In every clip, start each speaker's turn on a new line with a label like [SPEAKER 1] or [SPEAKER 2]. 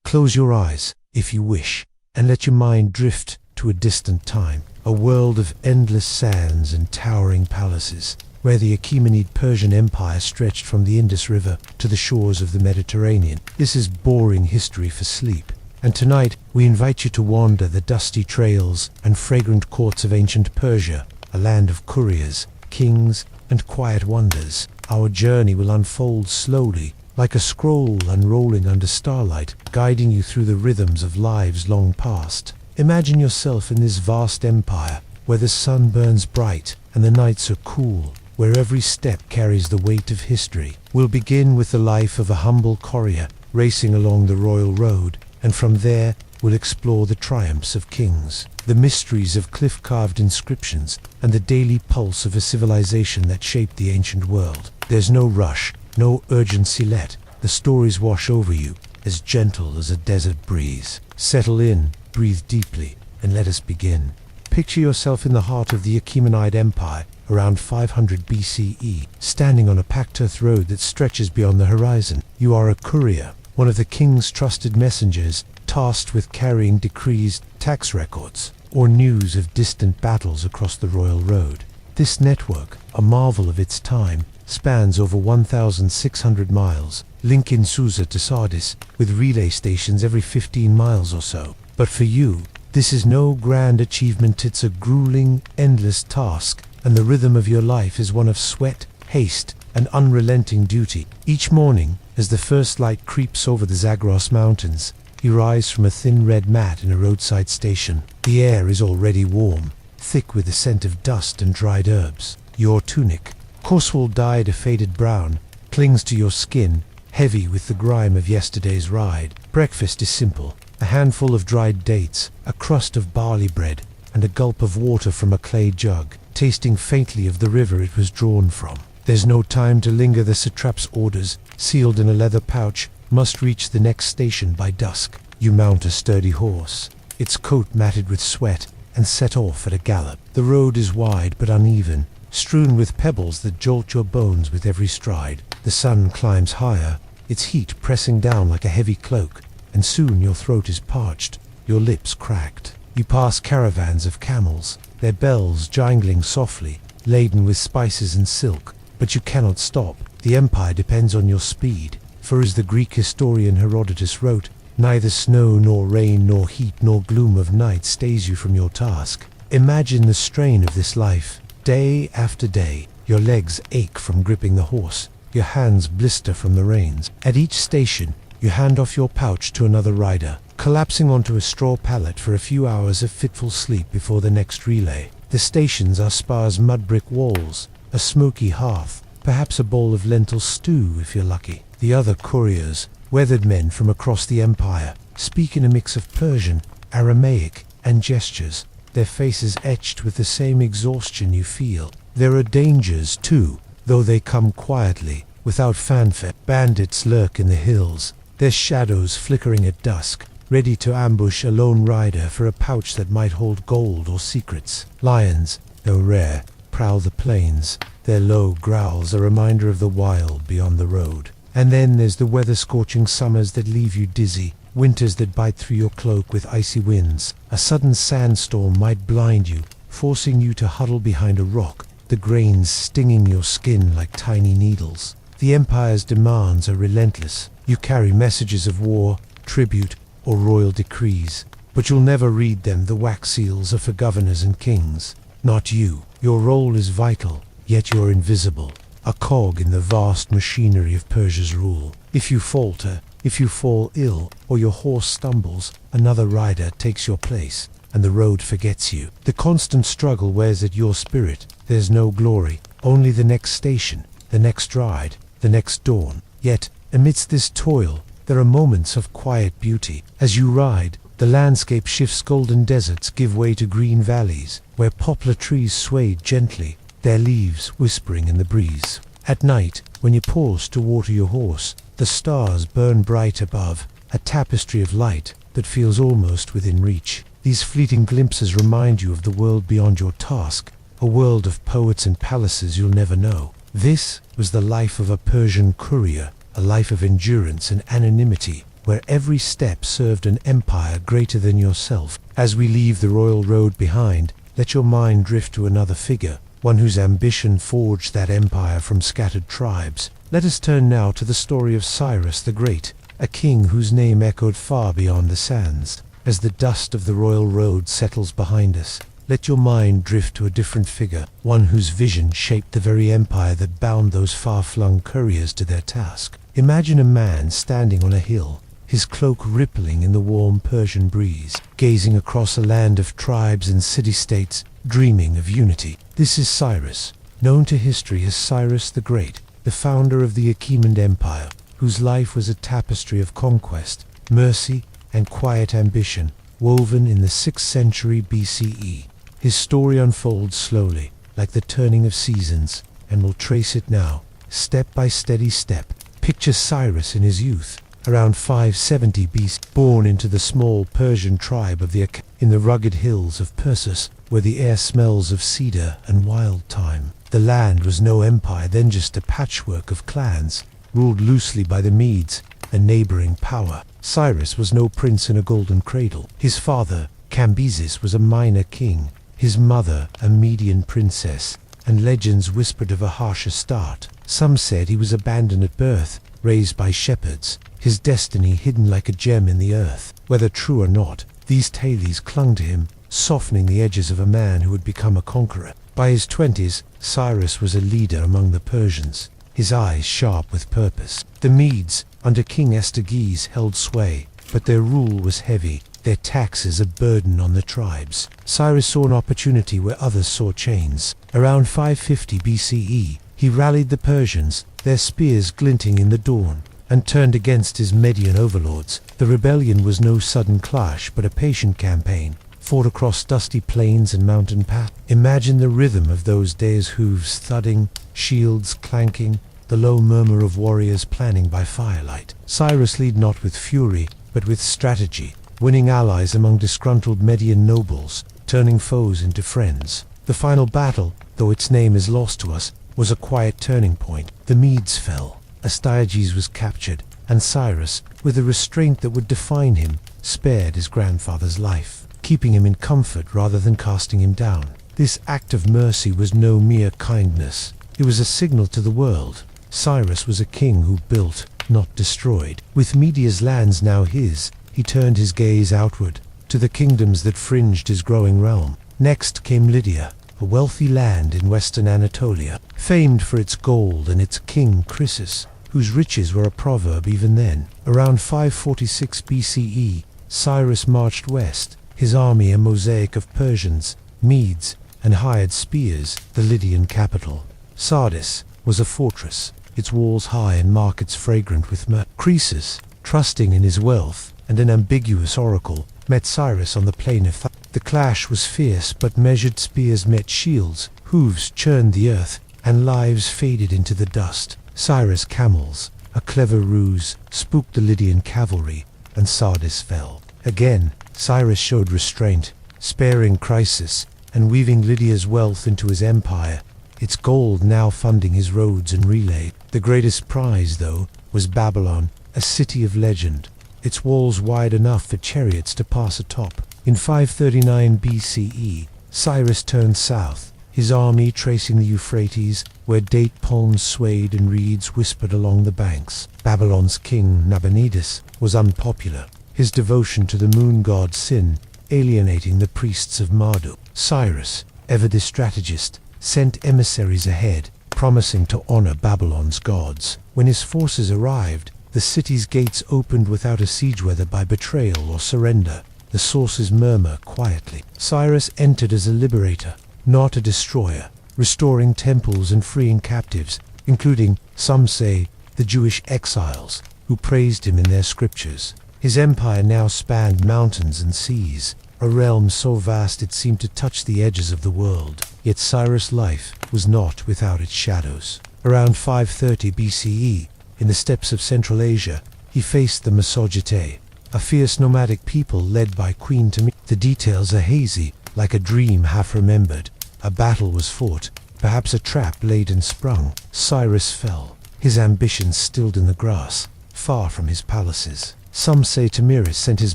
[SPEAKER 1] Close your eyes, if you wish, and let your mind drift to a distant time, a world of endless sands and towering palaces, where the Achaemenid Persian Empire stretched from the Indus River to the shores of the Mediterranean. This is boring history for sleep, and tonight we invite you to wander the dusty trails and fragrant courts of ancient Persia, a land of couriers, kings, and quiet wonders. Our journey will unfold slowly, like a scroll unrolling under starlight, guiding you through the rhythms of lives long past. Imagine yourself in this vast empire, where the sun burns bright and the nights are cool, where every step carries the weight of history. We'll begin with the life of a humble courier racing along the royal road, and from there we'll explore the triumphs of kings, the mysteries of cliff-carved inscriptions, and the daily pulse of a civilization that shaped the ancient world. There's no rush, no urgency. Let the stories wash over you, as gentle as a desert breeze. Settle in, breathe deeply, and let us begin. Picture yourself in the heart of the Achaemenid Empire, around 500 BCE, standing on a packed earth road that stretches beyond the horizon. You are a courier, one of the king's trusted messengers, tasked with carrying decrees, tax records, or news of distant battles across the royal road. This network, a marvel of its time, spans over 1,600 miles, linking Susa to Sardis, with relay stations every 15 miles or so. But for you, this is no grand achievement. It's a grueling, endless task, and the rhythm of your life is one of sweat, haste, and unrelenting duty. Each morning, as the first light creeps over the Zagros Mountains, you rise from a thin red mat in a roadside station. The air is already warm, thick with the scent of dust and dried herbs. Your tunic, coarse-wool dyed a faded brown, clings to your skin, heavy with the grime of yesterday's ride. Breakfast is simple: a handful of dried dates, a crust of barley bread, and a gulp of water from a clay jug, tasting faintly of the river it was drawn from. There's no time to linger. The satrap's orders, sealed in a leather pouch, must reach the next station by dusk. You mount a sturdy horse, its coat matted with sweat, and set off at a gallop. The road is wide but uneven, strewn with pebbles that jolt your bones with every stride. The sun climbs higher, its heat pressing down like a heavy cloak, and soon your throat is parched, your lips cracked. You pass caravans of camels, their bells jangling softly, laden with spices and silk, but you cannot stop. The empire depends on your speed, for as the Greek historian Herodotus wrote, neither snow nor rain nor heat nor gloom of night stays you from your task. Imagine the strain of this life. Day after day, your legs ache from gripping the horse, your hands blister from the reins. At each station, you hand off your pouch to another rider, collapsing onto a straw pallet for a few hours of fitful sleep before the next relay. The stations are sparse mud brick walls, a smoky hearth, perhaps a bowl of lentil stew if you're lucky. The other couriers, weathered men from across the empire, speak in a mix of Persian, Aramaic, and gestures, their faces etched with the same exhaustion you feel. There are dangers too, though they come quietly, without fanfare. Bandits lurk in the hills, their shadows flickering at dusk, ready to ambush a lone rider for a pouch that might hold gold or secrets. Lions, though rare, prowl the plains, their low growls a reminder of the wild beyond the road. And then there's the weather-scorching summers that leave you dizzy, winters that bite through your cloak with icy winds. A sudden sandstorm might blind you, forcing you to huddle behind a rock, the grains stinging your skin like tiny needles. The empire's demands are relentless. You carry messages of war, tribute, or royal decrees, but you'll never read them. The wax seals are for governors and kings, not you. Your role is vital, yet you're invisible, a cog in the vast machinery of Persia's rule. If you falter, if you fall ill, or your horse stumbles, another rider takes your place, and the road forgets you. The constant struggle wears at your spirit. There's no glory, only the next station, the next ride, the next dawn. Yet, amidst this toil, there are moments of quiet beauty. As you ride, the landscape shifts. Golden deserts give way to green valleys, where poplar trees sway gently, their leaves whispering in the breeze. At night, when you pause to water your horse, the stars burn bright above, a tapestry of light that feels almost within reach. These fleeting glimpses remind you of the world beyond your task, a world of poets and palaces you'll never know. This was the life of a Persian courier, a life of endurance and anonymity, where every step served an empire greater than yourself. As we leave the royal road behind, let your mind drift to another figure, one whose ambition forged that empire from scattered tribes. Let us turn now to the story of Cyrus the Great, a king whose name echoed far beyond the sands. As the dust of the royal road settles behind us, let your mind drift to a different figure, one whose vision shaped the very empire that bound those far-flung couriers to their task. Imagine a man standing on a hill, his cloak rippling in the warm Persian breeze, gazing across a land of tribes and city-states, dreaming of unity. This is Cyrus, known to history as Cyrus the Great, the founder of the Achaemenid Empire, whose life was a tapestry of conquest, mercy, and quiet ambition, woven in the 6th century BCE. His story unfolds slowly, like the turning of seasons, and we'll trace it now, step by steady step. Picture Cyrus in his youth, around 570 BC, born into the small Persian tribe of the in the rugged hills of Persis, where the air smells of cedar and wild thyme. The land was no empire then, just a patchwork of clans, ruled loosely by the Medes, a neighboring power. Cyrus was no prince in a golden cradle. His father, Cambyses, was a minor king, his mother a Median princess, and legends whispered of a harsher start. Some said he was abandoned at birth, raised by shepherds, his destiny hidden like a gem in the earth. Whether true or not, these tales clung to him, softening the edges of a man who would become a conqueror. By his 20s, Cyrus was a leader among the Persians, his eyes sharp with purpose. The Medes, under King Astyages, held sway, but their rule was heavy, their taxes a burden on the tribes. Cyrus saw an opportunity where others saw chains. Around 550 BCE, he rallied the Persians, their spears glinting in the dawn, and turned against his Median overlords. The rebellion was no sudden clash, but a patient campaign, fought across dusty plains and mountain paths. Imagine the rhythm of those days, hooves thudding, shields clanking, the low murmur of warriors planning by firelight. Cyrus led not with fury, but with strategy, winning allies among disgruntled Median nobles, turning foes into friends. The final battle, though its name is lost to us, was a quiet turning point. The Medes fell, Astyages was captured, and Cyrus, with a restraint that would define him, spared his grandfather's life, keeping him in comfort rather than casting him down. This act of mercy was no mere kindness. It was a signal to the world. Cyrus was a king who built, not destroyed. With Media's lands now his, he turned his gaze outward, to the kingdoms that fringed his growing realm. Next came Lydia, a wealthy land in western Anatolia, famed for its gold and its king Croesus, whose riches were a proverb even then. Around 546 BCE, Cyrus marched west, his army a mosaic of Persians, Medes, and hired spears. The Lydian capital, Sardis, was a fortress, its walls high and markets fragrant with myrrh. Croesus, trusting in his wealth and an ambiguous oracle, met Cyrus on the plain of The clash was fierce, but measured spears met shields, hooves churned the earth, and lives faded into the dust. Cyrus' camels, a clever ruse, spooked the Lydian cavalry, and Sardis fell. Again, Cyrus showed restraint, sparing Croesus, and weaving Lydia's wealth into his empire, its gold now funding his roads and relay. The greatest prize, though, was Babylon, a city of legend, its walls wide enough for chariots to pass atop. In 539 BCE, Cyrus turned south, his army tracing the Euphrates, where date palms swayed and reeds whispered along the banks. Babylon's king, Nabonidus, was unpopular, his devotion to the moon god Sin alienating the priests of Marduk. Cyrus, ever the strategist, sent emissaries ahead, promising to honor Babylon's gods. When his forces arrived, the city's gates opened without a siege, whether by betrayal or surrender. The sources murmur quietly. Cyrus entered as a liberator, not a destroyer, restoring temples and freeing captives, including, some say, the Jewish exiles, who praised him in their scriptures. His empire now spanned mountains and seas, a realm so vast it seemed to touch the edges of the world. Yet Cyrus' life was not without its shadows. Around 530 BCE, in the steppes of Central Asia, he faced the Massagetæ, a fierce nomadic people led by Queen Tami. The details are hazy, like a dream half remembered. A battle was fought, perhaps a trap laid and sprung. Cyrus fell, his ambitions stilled in the grass, far from his palaces. Some say Tamiris sent his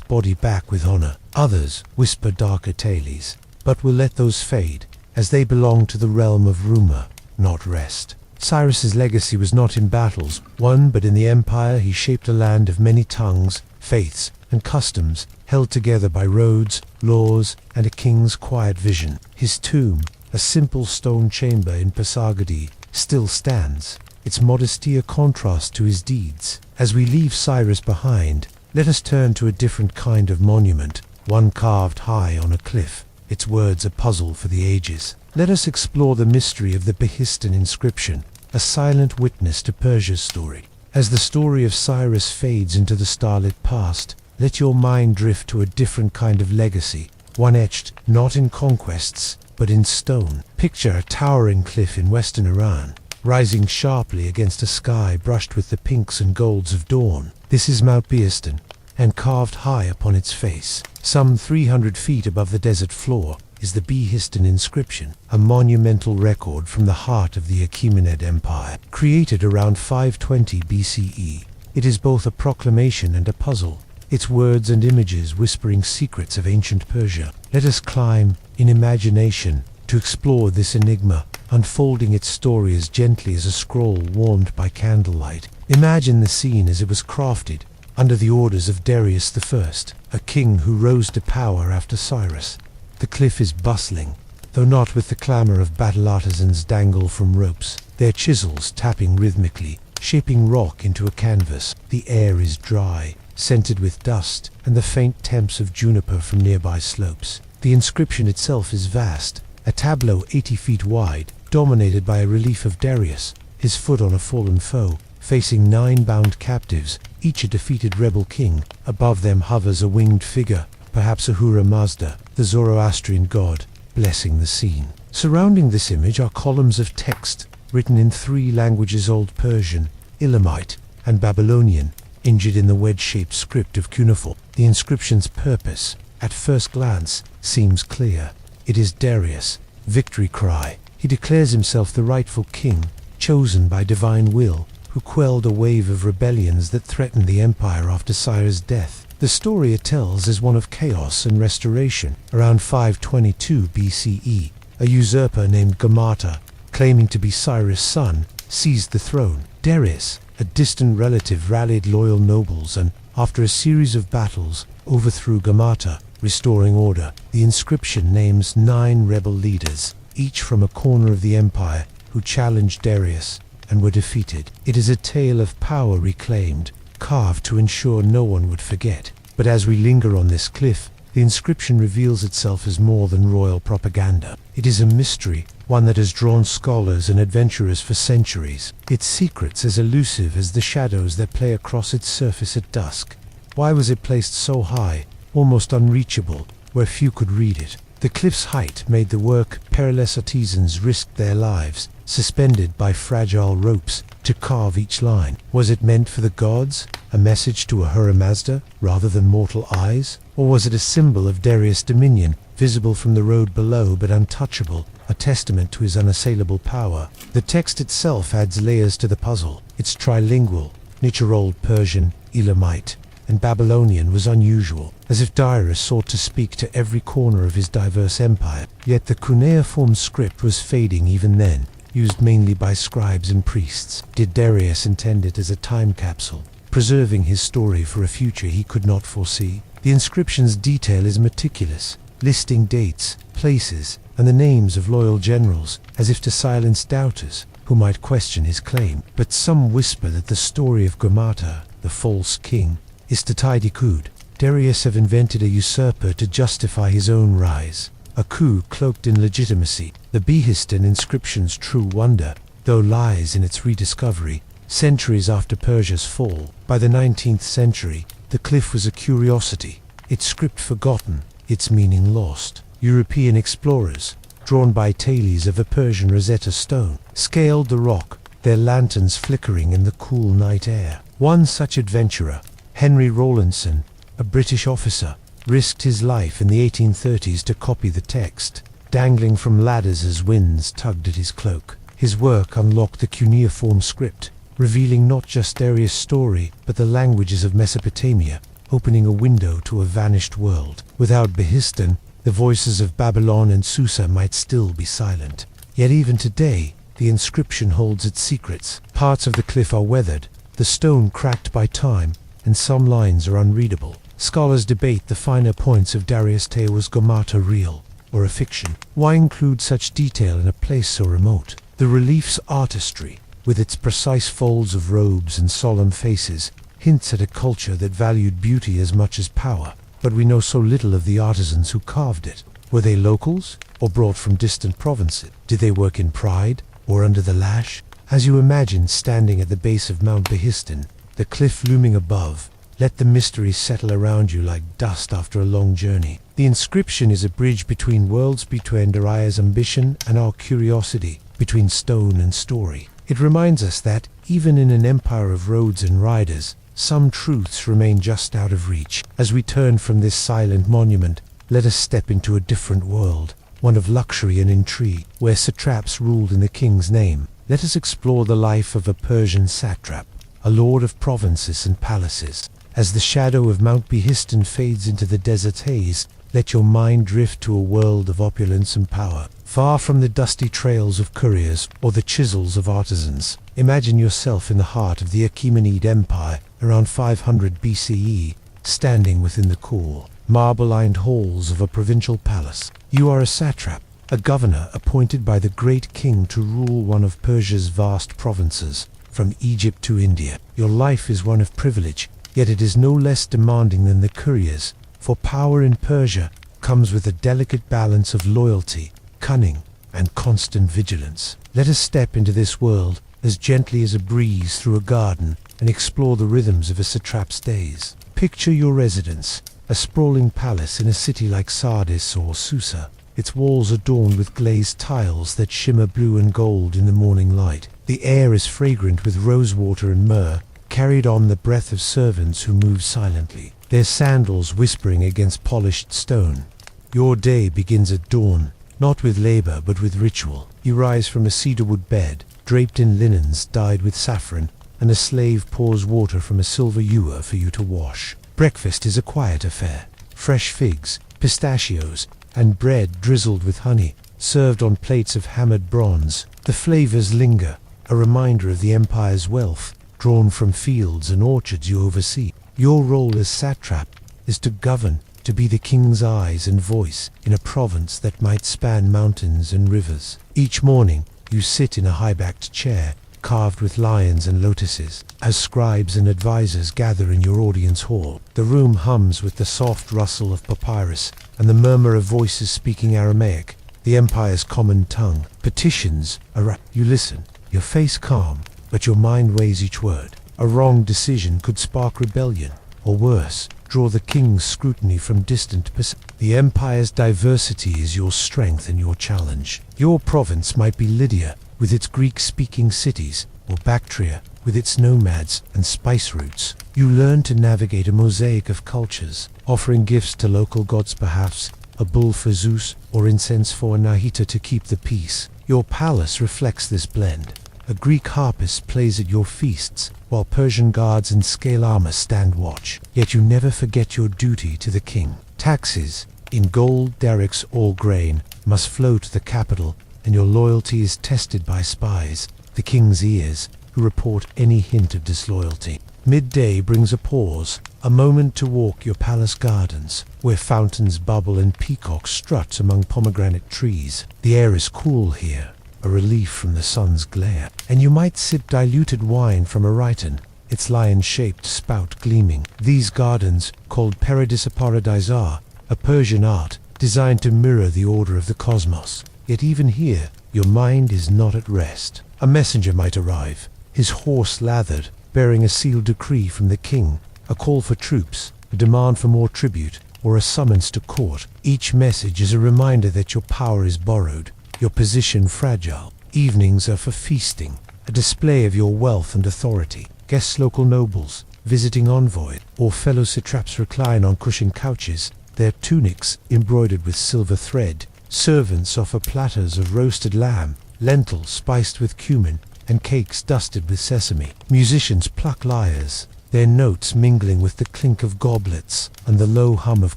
[SPEAKER 1] body back with honor. Others whisper darker tales, but we'll let those fade, as they belong to the realm of rumor, not rest. Cyrus's legacy was not in battles won, but in the empire he shaped a land of many tongues, faiths, and customs, held together by roads, laws, and a king's quiet vision. His tomb, a simple stone chamber in Pasargadae, still stands, its modesty a contrast to his deeds. As we leave Cyrus behind, let us turn to a different kind of monument, one carved high on a cliff, its words a puzzle for the ages. Let us explore the mystery of the Behistun inscription, a silent witness to Persia's story. As the story of Cyrus fades into the starlit past, let your mind drift to a different kind of legacy, one etched not in conquests, but in stone. Picture a towering cliff in western Iran, rising sharply against a sky brushed with the pinks and golds of dawn. This is Mount Behistun, and carved high upon its face, some 300 feet above the desert floor, is the Behistun inscription, a monumental record from the heart of the Achaemenid Empire. Created around 520 BCE, it is both a proclamation and a puzzle, its words and images whispering secrets of ancient Persia. Let us climb, in imagination, to explore this enigma, unfolding its story as gently as a scroll warmed by candlelight. Imagine the scene as it was crafted, under the orders of Darius I, a king who rose to power after Cyrus. The cliff is bustling, though not with the clamor of battle artisans dangle from ropes, their chisels tapping rhythmically, shaping rock into a canvas. The air is dry, scented with dust, and the faint temps of juniper from nearby slopes. The inscription itself is vast, a tableau 80 feet wide, dominated by a relief of Darius, his foot on a fallen foe, facing 9 bound captives, each a defeated rebel king. Above them hovers a winged figure, perhaps Ahura Mazda, the Zoroastrian god, blessing the scene. Surrounding this image are columns of text, written in 3 languages: Old Persian, Elamite, and Babylonian, injured in the wedge-shaped script of cuneiform. The inscription's purpose, at first glance, seems clear. It is Darius' victory cry. He declares himself the rightful king, chosen by divine will, who quelled a wave of rebellions that threatened the empire after Cyrus' death. The story it tells is one of chaos and restoration. Around 522 BCE, a usurper named Gamata, claiming to be Cyrus' son, seized the throne. Darius, a distant relative, rallied loyal nobles and, after a series of battles, overthrew Gamata, restoring order. The inscription names 9 rebel leaders, each from a corner of the empire, who challenged Darius and were defeated. It is a tale of power reclaimed, carved to ensure no one would forget. But as we linger on this cliff, the inscription reveals itself as more than royal propaganda. It is a mystery, one that has drawn scholars and adventurers for centuries, its secrets as elusive as the shadows that play across its surface at dusk. Why was it placed so high, almost unreachable, where few could read it? The cliff's height made the work. Perilous artisans risked their lives, suspended by fragile ropes, to carve each line. Was it meant for the gods, a message to Ahura Mazda, rather than mortal eyes? Or was it a symbol of Darius' dominion, visible from the road below but untouchable, a testament to his unassailable power? The text itself adds layers to the puzzle. Its trilingual, nature Old Persian, Elamite, and Babylonian was unusual, as if Darius sought to speak to every corner of his diverse empire. Yet the cuneiform script was fading even then, used mainly by scribes and priests. Did Darius intend it as a time capsule, preserving his story for a future he could not foresee? The inscription's detail is meticulous, listing dates, places, and the names of loyal generals, as if to silence doubters who might question his claim. But some whisper that the story of Gamata, the false king, is Tatikud. Darius have invented a usurper to justify his own rise, a coup cloaked in legitimacy. The Behistun inscription's true wonder, though, lies in its rediscovery, centuries after Persia's fall. By the 19th century, the cliff was a curiosity, its script forgotten, its meaning lost. European explorers, drawn by tales of a Persian Rosetta Stone, scaled the rock, their lanterns flickering in the cool night air. One such adventurer, Henry Rawlinson, a British officer, risked his life in the 1830s to copy the text, dangling from ladders as winds tugged at his cloak. His work unlocked the cuneiform script, revealing not just Darius' story, but the languages of Mesopotamia, opening a window to a vanished world. Without Behistun, the voices of Babylon and Susa might still be silent. Yet even today, the inscription holds its secrets. Parts of the cliff are weathered, the stone cracked by time, and some lines are unreadable. Scholars debate the finer points of Darius Tewa's Gomata real or a fiction. Why include such detail in a place so remote? The relief's artistry, with its precise folds of robes and solemn faces, hints at a culture that valued beauty as much as power. But we know so little of the artisans who carved it. Were they locals, or brought from distant provinces? Did they work in pride, or under the lash? As you imagine standing at the base of Mount Behistun, the cliff looming above, let the mystery settle around you like dust after a long journey. The inscription is a bridge between worlds, between Daria's ambition and our curiosity, between stone and story. It reminds us that, even in an empire of roads and riders, some truths remain just out of reach. As we turn from this silent monument, let us step into a different world, one of luxury and intrigue, where satraps ruled in the king's name. Let us explore the life of a Persian satrap, a lord of provinces and palaces. As the shadow of Mount Behistun fades into the desert haze, let your mind drift to a world of opulence and power, far from the dusty trails of couriers or the chisels of artisans. Imagine yourself in the heart of the Achaemenid Empire around 500 BCE, standing within the cool, marble-lined halls of a provincial palace. You are a satrap, a governor appointed by the great king to rule one of Persia's vast provinces, from Egypt to India. Your life is one of privilege, yet it is no less demanding than the couriers, for power in Persia comes with a delicate balance of loyalty, cunning, and constant vigilance. Let us step into this world as gently as a breeze through a garden and explore the rhythms of a satrap's days. Picture your residence, a sprawling palace in a city like Sardis or Susa, its walls adorned with glazed tiles that shimmer blue and gold in the morning light. The air is fragrant with rosewater and myrrh, carried on the breath of servants who move silently, their sandals whispering against polished stone. Your day begins at dawn, not with labor but with ritual. You rise from a cedarwood bed, draped in linens dyed with saffron, and a slave pours water from a silver ewer for you to wash. Breakfast is a quiet affair. Fresh figs, pistachios, and bread drizzled with honey, served on plates of hammered bronze. The flavors linger, a reminder of the empire's wealth, drawn from fields and orchards you oversee. Your role as satrap is to govern, to be the king's eyes and voice in a province that might span mountains and rivers. Each morning, you sit in a high-backed chair, carved with lions and lotuses, as scribes and advisors gather in your audience hall. The room hums with the soft rustle of papyrus and the murmur of voices speaking Aramaic, the empire's common tongue. Petitions are you listen, your face calm, but your mind weighs each word. A wrong decision could spark rebellion, or worse, draw the king's scrutiny from distant perspectives. The empire's diversity is your strength and your challenge. Your province might be Lydia, with its Greek-speaking cities, or Bactria, with its nomads and spice routes. You learn to navigate a mosaic of cultures, offering gifts to local gods, perhaps a bull for Zeus or incense for Nahita to keep the peace. Your palace reflects this blend. A Greek harpist plays at your feasts, while Persian guards in scale armor stand watch. Yet you never forget your duty to the king. Taxes, in gold, derricks, or grain, must flow to the capital, and your loyalty is tested by spies, the king's ears, who report any hint of disloyalty. Midday brings a pause, a moment to walk your palace gardens, where fountains bubble and peacocks strut among pomegranate trees. The air is cool here, a relief from the sun's glare, and you might sip diluted wine from a rhyton, its lion-shaped spout gleaming. These gardens, called Paradisa Paradisa, a Persian art designed to mirror the order of the cosmos. Yet even here, your mind is not at rest. A messenger might arrive, his horse lathered, bearing a sealed decree from the king, a call for troops, a demand for more tribute, or a summons to court. Each message is a reminder that your power is borrowed, your position fragile. Evenings are for feasting, a display of your wealth and authority. Guests, local nobles, visiting envoys, or fellow satraps recline on cushioned couches, their tunics embroidered with silver thread. Servants offer platters of roasted lamb, lentils spiced with cumin, and cakes dusted with sesame. Musicians pluck lyres, their notes mingling with the clink of goblets and the low hum of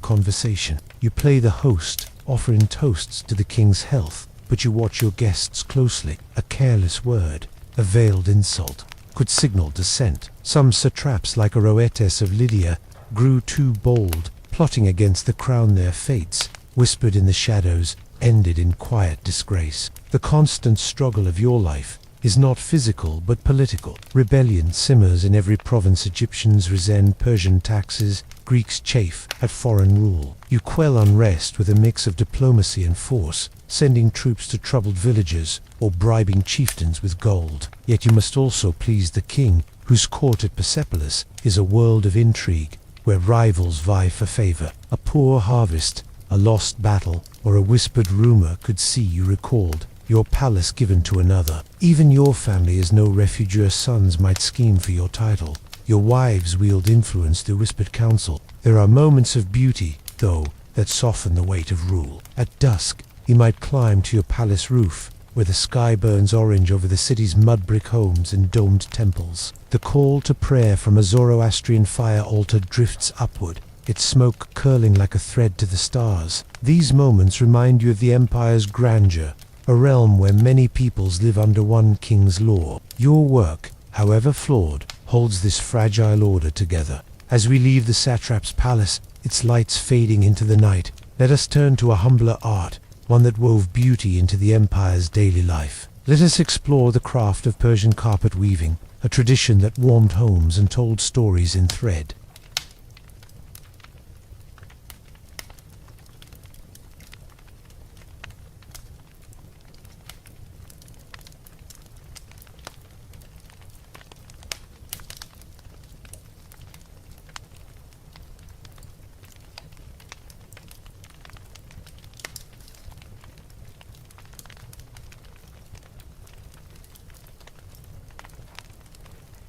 [SPEAKER 1] conversation. You play the host, offering toasts to the king's health, but you watch your guests closely. A careless word, a veiled insult, could signal dissent. Some satraps, like Aroetes of Lydia, grew too bold, plotting against the crown. Their fates, whispered in the shadows, ended in quiet disgrace. The constant struggle of your life is not physical but political. Rebellion simmers in every province. Egyptians resent Persian taxes, Greeks chafe at foreign rule. You quell unrest with a mix of diplomacy and force, sending troops to troubled villages or bribing chieftains with gold. Yet you must also please the king, whose court at Persepolis is a world of intrigue, where rivals vie for favor. A poor harvest, a lost battle, or a whispered rumor could see you recalled, your palace given to another. Even your family is no refuge. Your sons might scheme for your title. Your wives wield influence through whispered counsel. There are moments of beauty, though, that soften the weight of rule. At dusk, you might climb to your palace roof, where the sky burns orange over the city's mud-brick homes and domed temples. The call to prayer from a Zoroastrian fire altar drifts upward, its smoke curling like a thread to the stars. These moments remind you of the empire's grandeur, a realm where many peoples live under one king's law. Your work, however flawed, holds this fragile order together. As we leave the satrap's palace, its lights fading into the night, let us turn to a humbler art, one that wove beauty into the empire's daily life. Let us explore the craft of Persian carpet weaving, a tradition that warmed homes and told stories in thread.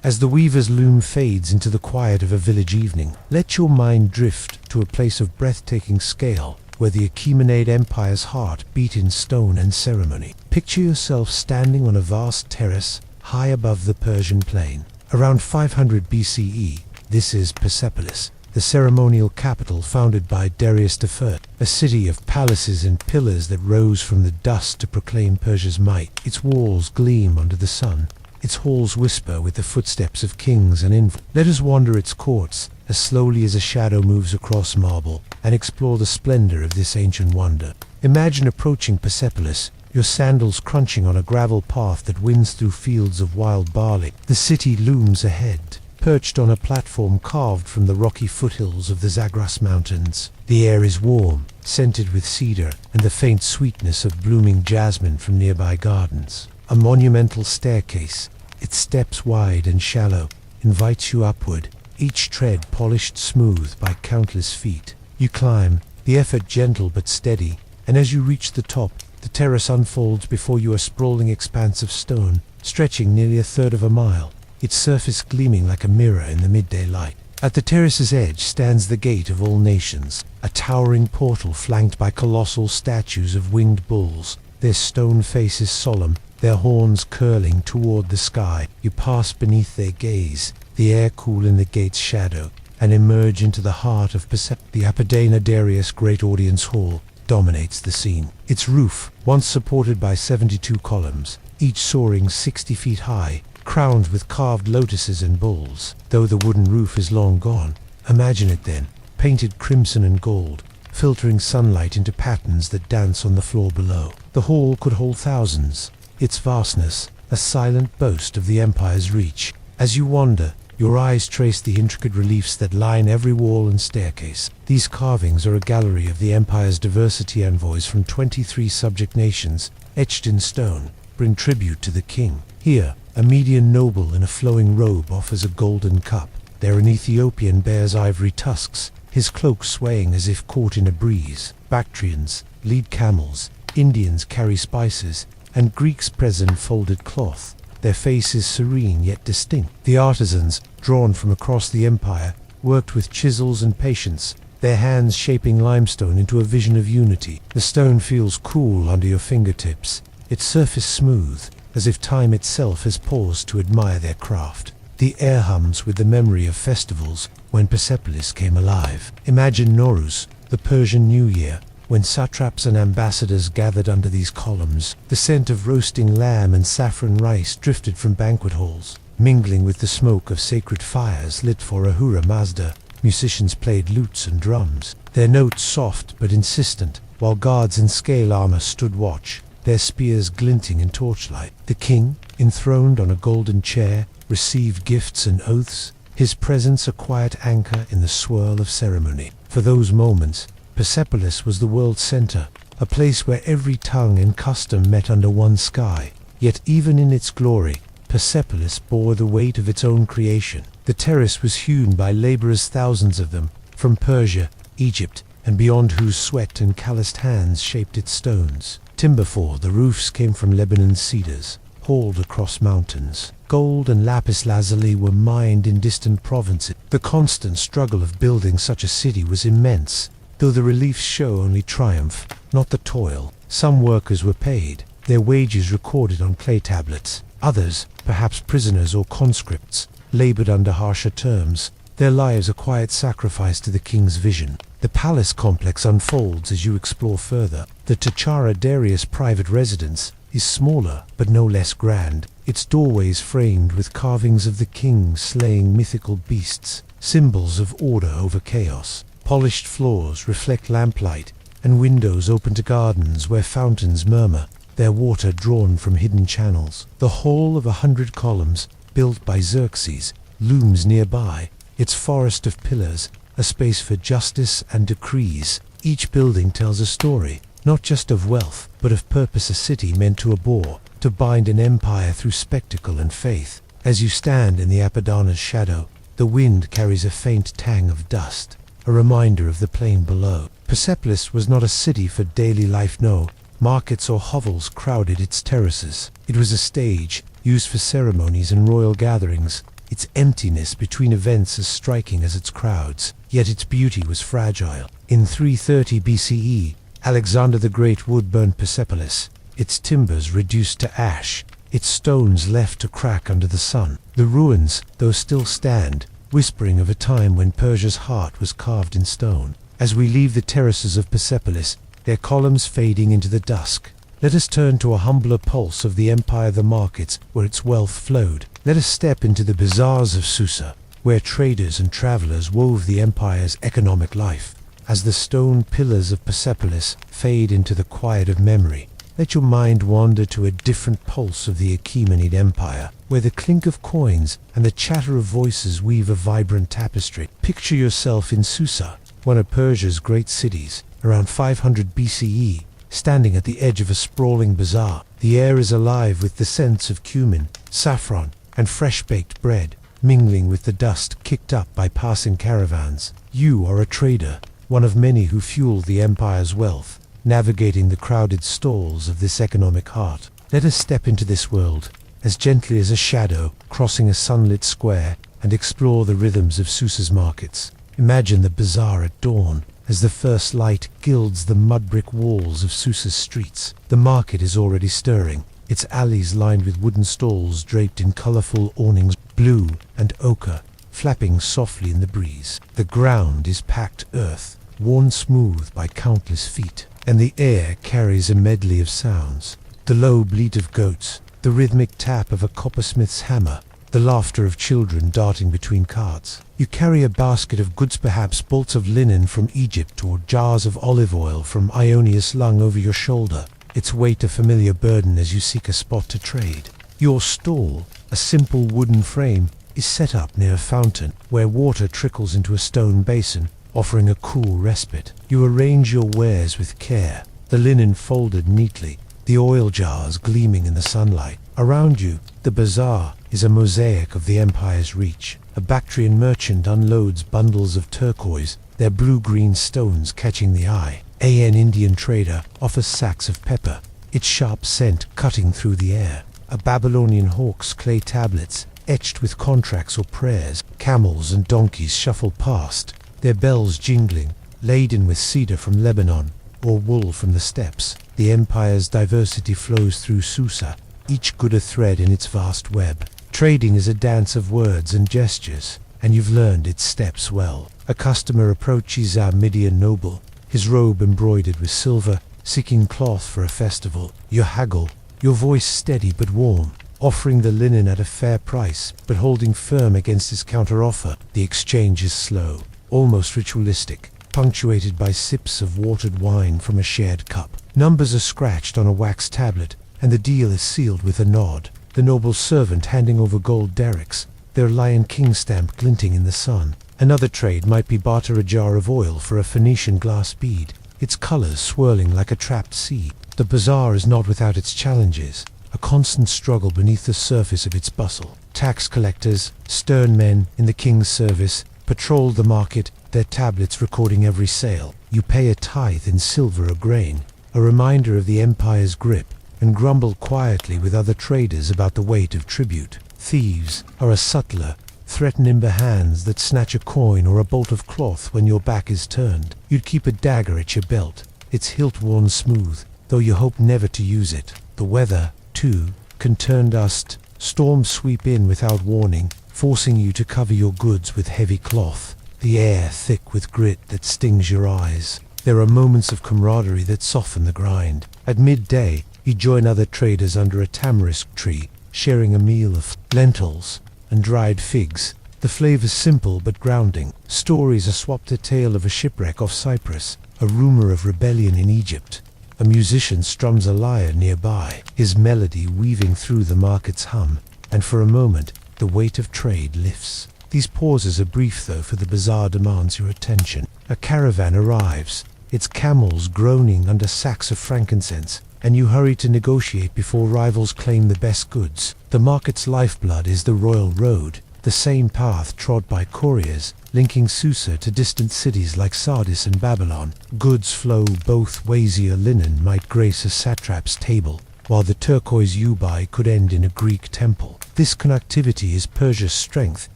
[SPEAKER 1] As the weaver's loom fades into the quiet of a village evening, let your mind drift to a place of breathtaking scale, where the Achaemenid Empire's heart beat in stone and ceremony. Picture yourself standing on a vast terrace high above the Persian plain. Around 500 BCE, this is Persepolis, the ceremonial capital founded by Darius I, a city of palaces and pillars that rose from the dust to proclaim Persia's might. Its walls gleam under the sun, its halls whisper with the footsteps of kings and infants. Let us wander its courts as slowly as a shadow moves across marble, and explore the splendor of this ancient wonder. Imagine approaching Persepolis, your sandals crunching on a gravel path that winds through fields of wild barley. The city looms ahead, perched on a platform carved from the rocky foothills of the Zagros Mountains. The air is warm, scented with cedar and the faint sweetness of blooming jasmine from nearby gardens. A monumental staircase, its steps wide and shallow, invites you upward, each tread polished smooth by countless feet. You climb, the effort gentle but steady, and as you reach the top, the terrace unfolds before you, a sprawling expanse of stone, stretching nearly a third of a mile, its surface gleaming like a mirror in the midday light. At the terrace's edge stands the Gate of All Nations, a towering portal flanked by colossal statues of winged bulls, their stone faces solemn, their horns curling toward the sky. You pass beneath their gaze, the air cool in the gate's shadow, and emerge into the heart of Persepolis. The Apadana Darius Great Audience Hall dominates the scene. Its roof, once supported by 72 columns, each soaring 60 feet high, crowned with carved lotuses and bulls. Though the wooden roof is long gone, imagine it then, painted crimson and gold, filtering sunlight into patterns that dance on the floor below. The hall could hold thousands, its vastness a silent boast of the empire's reach. As you wander, your eyes trace the intricate reliefs that line every wall and staircase. These carvings are a gallery of the empire's diversity. Envoys from 23 subject nations, etched in stone, bring tribute to the king. Here, a Median noble in a flowing robe offers a golden cup. There an Ethiopian bears ivory tusks, his cloak swaying as if caught in a breeze. Bactrians lead camels, Indians carry spices, and Greeks present folded cloth, their faces serene yet distinct. The artisans, drawn from across the empire, worked with chisels and patience, their hands shaping limestone into a vision of unity. The stone feels cool under your fingertips, its surface smooth, as if time itself has paused to admire their craft. The air hums with the memory of festivals when Persepolis came alive. Imagine Nowruz, the Persian New Year, when satraps and ambassadors gathered under these columns. The scent of roasting lamb and saffron rice drifted from banquet halls, mingling with the smoke of sacred fires lit for Ahura Mazda. Musicians played lutes and drums, their notes soft but insistent, while guards in scale armor stood watch, their spears glinting in torchlight. The king, enthroned on a golden chair, received gifts and oaths, his presence a quiet anchor in the swirl of ceremony. For those moments, Persepolis was the world's center, a place where every tongue and custom met under one sky. Yet even in its glory, Persepolis bore the weight of its own creation. The terrace was hewn by laborers, thousands of them, from Persia, Egypt, and beyond, whose sweat and calloused hands shaped its stones. Timber for the roofs came from Lebanon's cedars, hauled across mountains. Gold and lapis lazuli were mined in distant provinces. The constant struggle of building such a city was immense, though the reliefs show only triumph, not the toil. Some workers were paid, their wages recorded on clay tablets. Others, perhaps prisoners or conscripts, labored under harsher terms, their lives a quiet sacrifice to the king's vision. The palace complex unfolds as you explore further. The Tachara Darius private residence is smaller but no less grand, its doorways framed with carvings of the king slaying mythical beasts, symbols of order over chaos. Polished floors reflect lamplight, and windows open to gardens where fountains murmur, their water drawn from hidden channels. The hall of 100 columns, built by Xerxes, looms nearby, its forest of pillars, a space for justice and decrees. Each building tells a story, not just of wealth, but of purpose, a city meant to abhor, to bind an empire through spectacle and faith. As you stand in the Apadana's shadow, the wind carries a faint tang of dust, a reminder of the plain below. Persepolis was not a city for daily life, no. Markets or hovels crowded its terraces. It was a stage, used for ceremonies and royal gatherings, its emptiness between events as striking as its crowds. Yet its beauty was fragile. In 330 BCE, Alexander the Great wood-burned Persepolis, its timbers reduced to ash, its stones left to crack under the sun. The ruins, though, still stand, whispering of a time when Persia's heart was carved in stone. As we leave the terraces of Persepolis, their columns fading into the dusk, let us turn to a humbler pulse of the empire, the markets where its wealth flowed. Let us step into the bazaars of Susa, where traders and travelers wove the empire's economic life. As the stone pillars of Persepolis fade into the quiet of memory, let your mind wander to a different pulse of the Achaemenid Empire, where the clink of coins and the chatter of voices weave a vibrant tapestry. Picture yourself in Susa, one of Persia's great cities, around 500 BCE, standing at the edge of a sprawling bazaar. The air is alive with the scents of cumin, saffron, and fresh-baked bread, mingling with the dust kicked up by passing caravans. You are a trader, one of many who fueled the empire's wealth, navigating the crowded stalls of this economic heart. Let us step into this world, as gently as a shadow, crossing a sunlit square, and explore the rhythms of Susa's markets. Imagine the bazaar at dawn, as the first light gilds the mud-brick walls of Susa's streets. The market is already stirring, its alleys lined with wooden stalls draped in colorful awnings, blue and ochre, flapping softly in the breeze. The ground is packed earth, worn smooth by countless feet, and the air carries a medley of sounds. The low bleat of goats, the rhythmic tap of a coppersmith's hammer, the laughter of children darting between carts. You carry a basket of goods, perhaps bolts of linen from Egypt or jars of olive oil from Ionius, slung over your shoulder, its weight a familiar burden as you seek a spot to trade. Your stall, a simple wooden frame, is set up near a fountain, where water trickles into a stone basin, offering a cool respite. You arrange your wares with care, the linen folded neatly, the oil jars gleaming in the sunlight. Around you, the bazaar is a mosaic of the empire's reach. A Bactrian merchant unloads bundles of turquoise, their blue-green stones catching the eye. An Indian trader offers sacks of pepper, its sharp scent cutting through the air. A Babylonian hawks clay tablets, etched with contracts or prayers. Camels and donkeys shuffle past, their bells jingling, laden with cedar from Lebanon or wool from the steppes. The empire's diversity flows through Susa, each good a thread in its vast web. Trading is a dance of words and gestures, and you've learned its steps well. A customer approaches our Median noble, his robe embroidered with silver, seeking cloth for a festival. You haggle, your voice steady but warm, offering the linen at a fair price, but holding firm against his counteroffer. The exchange is slow, almost ritualistic, punctuated by sips of watered wine from a shared cup. Numbers are scratched on a wax tablet, and the deal is sealed with a nod. The noble servant handing over gold derricks, their Lion King stamp glinting in the sun. Another trade might be barter a jar of oil for a Phoenician glass bead, its colors swirling like a trapped sea. The bazaar is not without its challenges, a constant struggle beneath the surface of its bustle. Tax collectors, stern men in the king's service, patrol the market, their tablets recording every sale. You pay a tithe in silver or grain, a reminder of the empire's grip, and grumble quietly with other traders about the weight of tribute. Thieves are a subtler, threaten nimble hands that snatch a coin or a bolt of cloth when your back is turned. You'd keep a dagger at your belt, its hilt worn smooth, though you hope never to use it. The weather, too, can turn dust. Storms sweep in without warning, forcing you to cover your goods with heavy cloth, the air thick with grit that stings your eyes. There are moments of camaraderie that soften the grind. At midday, you join other traders under a tamarisk tree, sharing a meal of lentils and dried figs. The flavor's simple but grounding. Stories are swapped, a tale of a shipwreck off Cyprus, a rumor of rebellion in Egypt. A musician strums a lyre nearby, his melody weaving through the market's hum, and for a moment, the weight of trade lifts. These pauses are brief though, for the bazaar demands your attention. A caravan arrives, its camels groaning under sacks of frankincense, and you hurry to negotiate before rivals claim the best goods. The market's lifeblood is the royal road, the same path trod by couriers, linking Susa to distant cities like Sardis and Babylon. Goods flow both ways. Your linen might grace a satrap's table, while the turquoise you buy could end in a Greek temple. This connectivity is Persia's strength,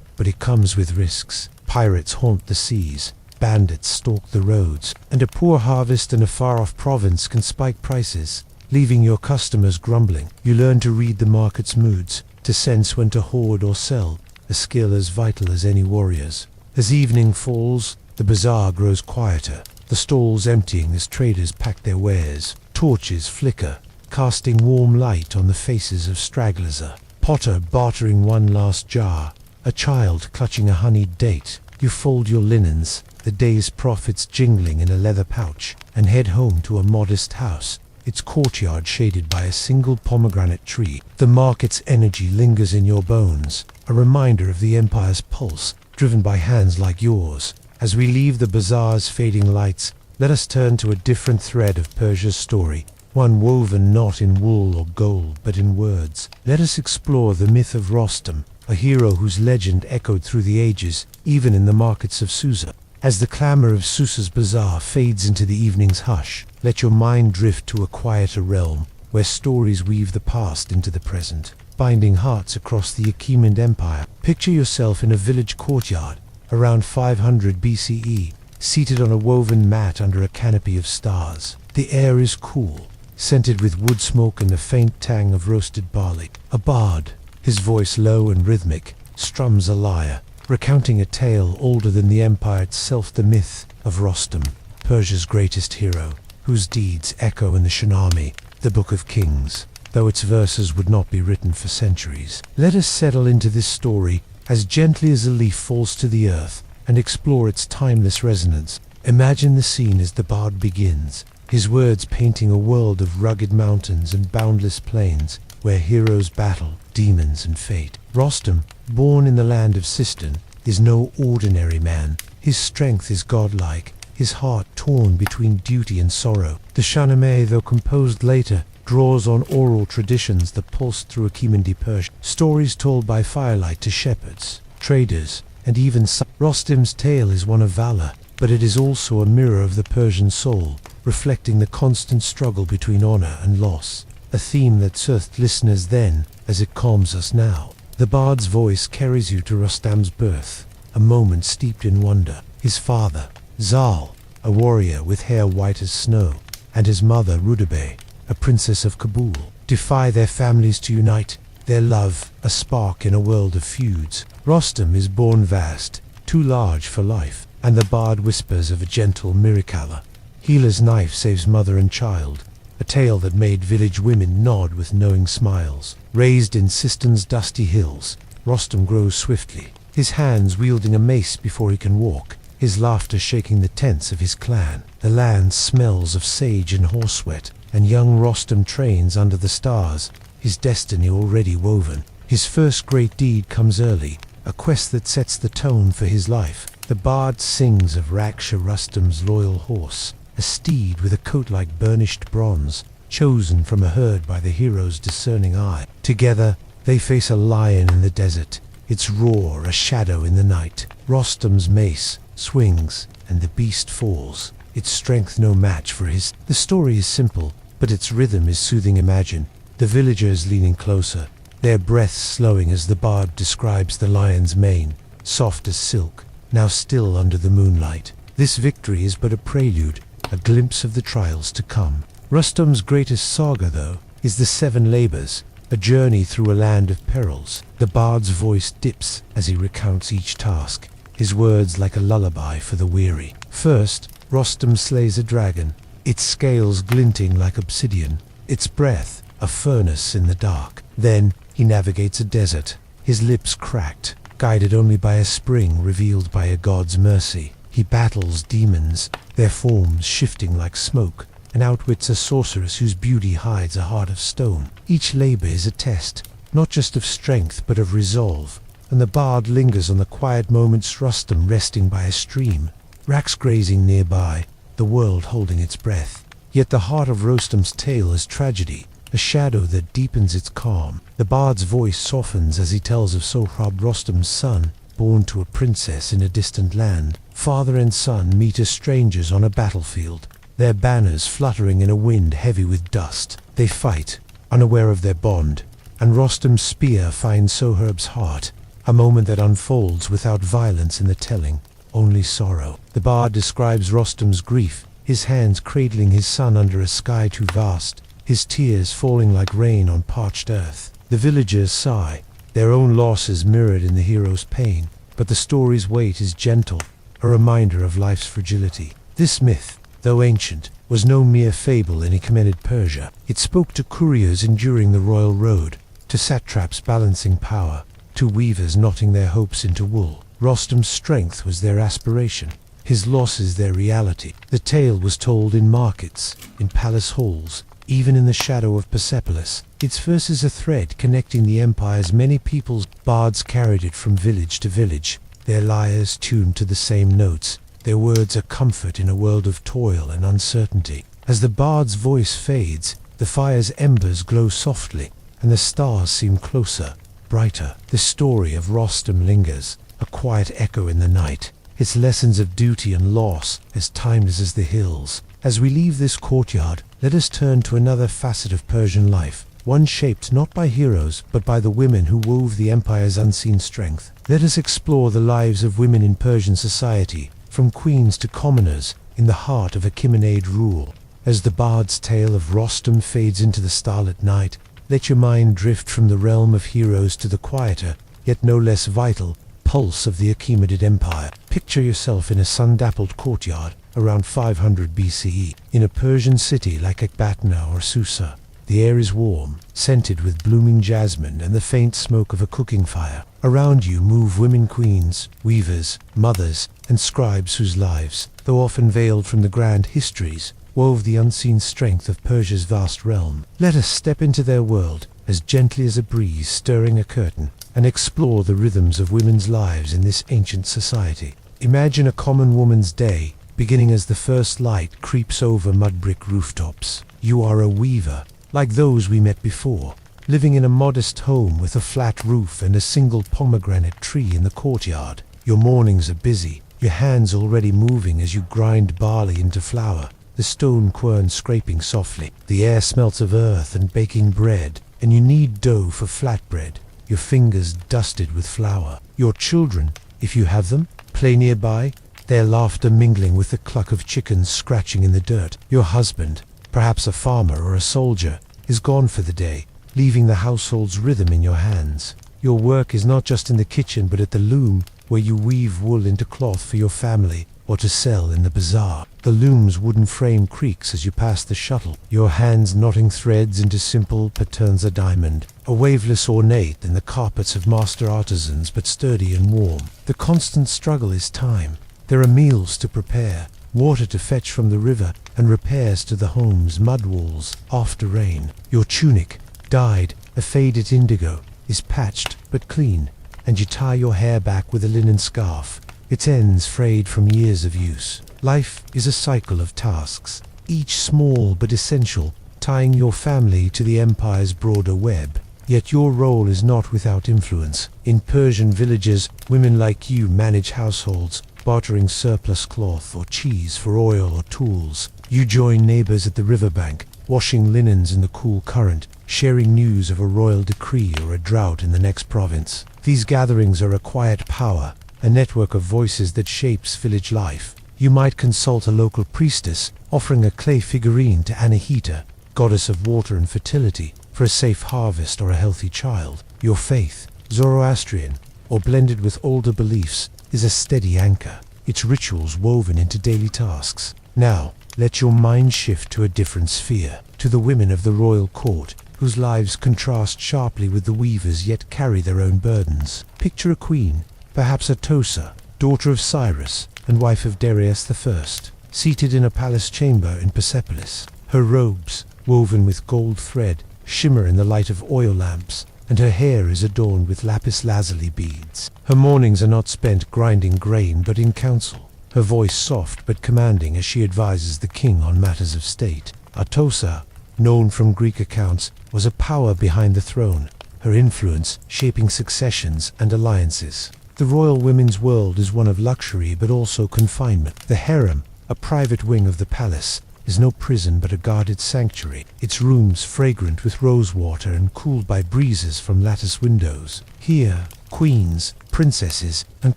[SPEAKER 1] but it comes with risks. Pirates haunt the seas, bandits stalk the roads, and a poor harvest in a far-off province can spike prices, leaving your customers grumbling. You learn to read the market's moods, to sense when to hoard or sell, a skill as vital as any warrior's. As evening falls, the bazaar grows quieter, the stalls emptying as traders pack their wares. Torches flicker, casting warm light on the faces of stragglers. A potter bartering one last jar, a child clutching a honeyed date. You fold your linens, the day's profits jingling in a leather pouch, and head home to a modest house, its courtyard shaded by a single pomegranate tree. The market's energy lingers in your bones, a reminder of the empire's pulse, driven by hands like yours. As we leave the bazaar's fading lights, let us turn to a different thread of Persia's story, one woven not in wool or gold, but in words. Let us explore the myth of Rostam, a hero whose legend echoed through the ages, even in the markets of Susa. As the clamor of Susa's bazaar fades into the evening's hush, let your mind drift to a quieter realm, where stories weave the past into the present, binding hearts across the Achaemenid Empire. Picture yourself in a village courtyard, around 500 BCE, seated on a woven mat under a canopy of stars. The air is cool, scented with wood smoke and the faint tang of roasted barley. A bard, his voice low and rhythmic, strums a lyre, recounting a tale older than the empire itself, the myth of Rostam, Persia's greatest hero, whose deeds echo in the Shahnameh, the Book of Kings, though its verses would not be written for centuries. Let us settle into this story as gently as a leaf falls to the earth and explore its timeless resonance. Imagine the scene as the bard begins, his words painting a world of rugged mountains and boundless plains, where heroes battle demons and fate. Rostam, born in the land of Sistan, is no ordinary man. His strength is godlike, his heart torn between duty and sorrow. The Shahnameh, though composed later, draws on oral traditions that pulsed through Achaemenid Persia. Stories told by firelight to shepherds, traders, and even Rostam's tale is one of valor, but it is also a mirror of the Persian soul, reflecting the constant struggle between honor and loss, a theme that soothed listeners then as it calms us now. The bard's voice carries you to Rostam's birth, a moment steeped in wonder. His father, Zal, a warrior with hair white as snow, and his mother, Rudabeh, a princess of Kabul, defy their families to unite, their love a spark in a world of feuds. Rostam is born vast, too large for life, and the bard whispers of a gentle Miracala. Healer's knife saves mother and child, a tale that made village women nod with knowing smiles. Raised in Sistan's dusty hills, Rostam grows swiftly, his hands wielding a mace before he can walk, his laughter shaking the tents of his clan. The land smells of sage and horsesweat, and young Rostam trains under the stars, his destiny already woven. His first great deed comes early, a quest that sets the tone for his life. The bard sings of Raksha Rustam's loyal horse, a steed with a coat like burnished bronze, chosen from a herd by the hero's discerning eye. Together, they face a lion in the desert, its roar a shadow in the night. Rostam's mace swings, and the beast falls, its strength no match for his. The story is simple, but its rhythm is soothing. Imagine the villagers leaning closer, their breaths slowing as the bard describes the lion's mane, soft as silk, now still under the moonlight. This victory is but a prelude, a glimpse of the trials to come. Rustam's greatest saga, though, is the 7 labors, a journey through a land of perils. The bard's voice dips as he recounts each task, his words like a lullaby for the weary. First, Rostam slays a dragon, its scales glinting like obsidian, its breath a furnace in the dark. Then he navigates a desert, his lips cracked, guided only by a spring revealed by a god's mercy. He battles demons, their forms shifting like smoke, and outwits a sorceress whose beauty hides a heart of stone. Each labor is a test, not just of strength but of resolve, and the bard lingers on the quiet moments. Rustam resting by a stream, Raks grazing nearby, the world holding its breath. Yet the heart of Rustam's tale is tragedy, a shadow that deepens its calm. The bard's voice softens as he tells of Sohrab, Rostam's son, born to a princess in a distant land. Father and son meet as strangers on a battlefield, their banners fluttering in a wind heavy with dust. They fight, unaware of their bond, and Rostam's spear finds Sohrab's heart, a moment that unfolds without violence in the telling, only sorrow. The bard describes Rostam's grief, his hands cradling his son under a sky too vast, his tears falling like rain on parched earth. The villagers sigh, their own losses mirrored in the hero's pain, but the story's weight is gentle, a reminder of life's fragility. This myth, though ancient, was no mere fable in Achaemenid Persia. It spoke to couriers enduring the royal road, to satraps balancing power, to weavers knotting their hopes into wool. Rostam's strength was their aspiration, his losses their reality. The tale was told in markets, in palace halls, even in the shadow of Persepolis. Its verse is a thread connecting the empire's many peoples. Bards carried it from village to village, their lyres tuned to the same notes, their words a comfort in a world of toil and uncertainty. As the bard's voice fades, the fire's embers glow softly, and the stars seem closer, brighter. The story of Rostam lingers, a quiet echo in the night, its lessons of duty and loss as timeless as the hills. As we leave this courtyard, let us turn to another facet of Persian life, one shaped not by heroes but by the women who wove the empire's unseen strength. Let us explore the lives of women in Persian society, from queens to commoners, in the heart of Achaemenid rule. As the bard's tale of Rostam fades into the starlit night, let your mind drift from the realm of heroes to the quieter, yet no less vital, pulse of the Achaemenid Empire. Picture yourself in a sun-dappled courtyard around 500 BCE, in a Persian city like Ecbatana or Susa. The air is warm, scented with blooming jasmine and the faint smoke of a cooking fire. Around you move women queens, weavers, mothers, and scribes whose lives, though often veiled from the grand histories, wove the unseen strength of Persia's vast realm. Let us step into their world, as gently as a breeze stirring a curtain, and explore the rhythms of women's lives in this ancient society. Imagine a common woman's day, beginning as the first light creeps over mud-brick rooftops. You are a weaver, like those we met before, living in a modest home with a flat roof and a single pomegranate tree in the courtyard. Your mornings are busy, your hands already moving as you grind barley into flour, the stone quern scraping softly. The air smells of earth and baking bread, and you knead dough for flatbread, your fingers dusted with flour. Your children, if you have them, play nearby, their laughter mingling with the cluck of chickens scratching in the dirt. Your husband, perhaps a farmer or a soldier, is gone for the day, leaving the household's rhythm in your hands. Your work is not just in the kitchen but at the loom, where you weave wool into cloth for your family or to sell in the bazaar. The loom's wooden frame creaks as you pass the shuttle, your hands knotting threads into simple patterns of diamond, a waveless ornate than the carpets of master artisans but sturdy and warm. The constant struggle is time. There are meals to prepare, water to fetch from the river, and repairs to the home's mud walls after rain. Your tunic, dyed a faded indigo, is patched but clean, and you tie your hair back with a linen scarf, its ends frayed from years of use. Life is a cycle of tasks, each small but essential, tying your family to the empire's broader web. Yet your role is not without influence. In Persian villages, women like you manage households, bartering surplus cloth or cheese for oil or tools. You join neighbors at the riverbank, washing linens in the cool current, sharing news of a royal decree or a drought in the next province. These gatherings are a quiet power, a network of voices that shapes village life. You might consult a local priestess, offering a clay figurine to Anahita, goddess of water and fertility, for a safe harvest or a healthy child. Your faith, Zoroastrian, or blended with older beliefs, is a steady anchor, its rituals woven into daily tasks. Now, let your mind shift to a different sphere, to the women of the royal court, whose lives contrast sharply with the weavers yet carry their own burdens. Picture a queen, perhaps Atossa, daughter of Cyrus and wife of Darius I, seated in a palace chamber in Persepolis. Her robes, woven with gold thread, shimmer in the light of oil lamps, and her hair is adorned with lapis lazuli beads. Her mornings are not spent grinding grain but in council, her voice soft but commanding as she advises the king on matters of state. Atossa, known from Greek accounts, was a power behind the throne, her influence shaping successions and alliances. The royal women's world is one of luxury but also confinement. The harem, a private wing of the palace, is no prison but a guarded sanctuary, its rooms fragrant with rosewater and cooled by breezes from lattice windows. Here, queens, princesses, and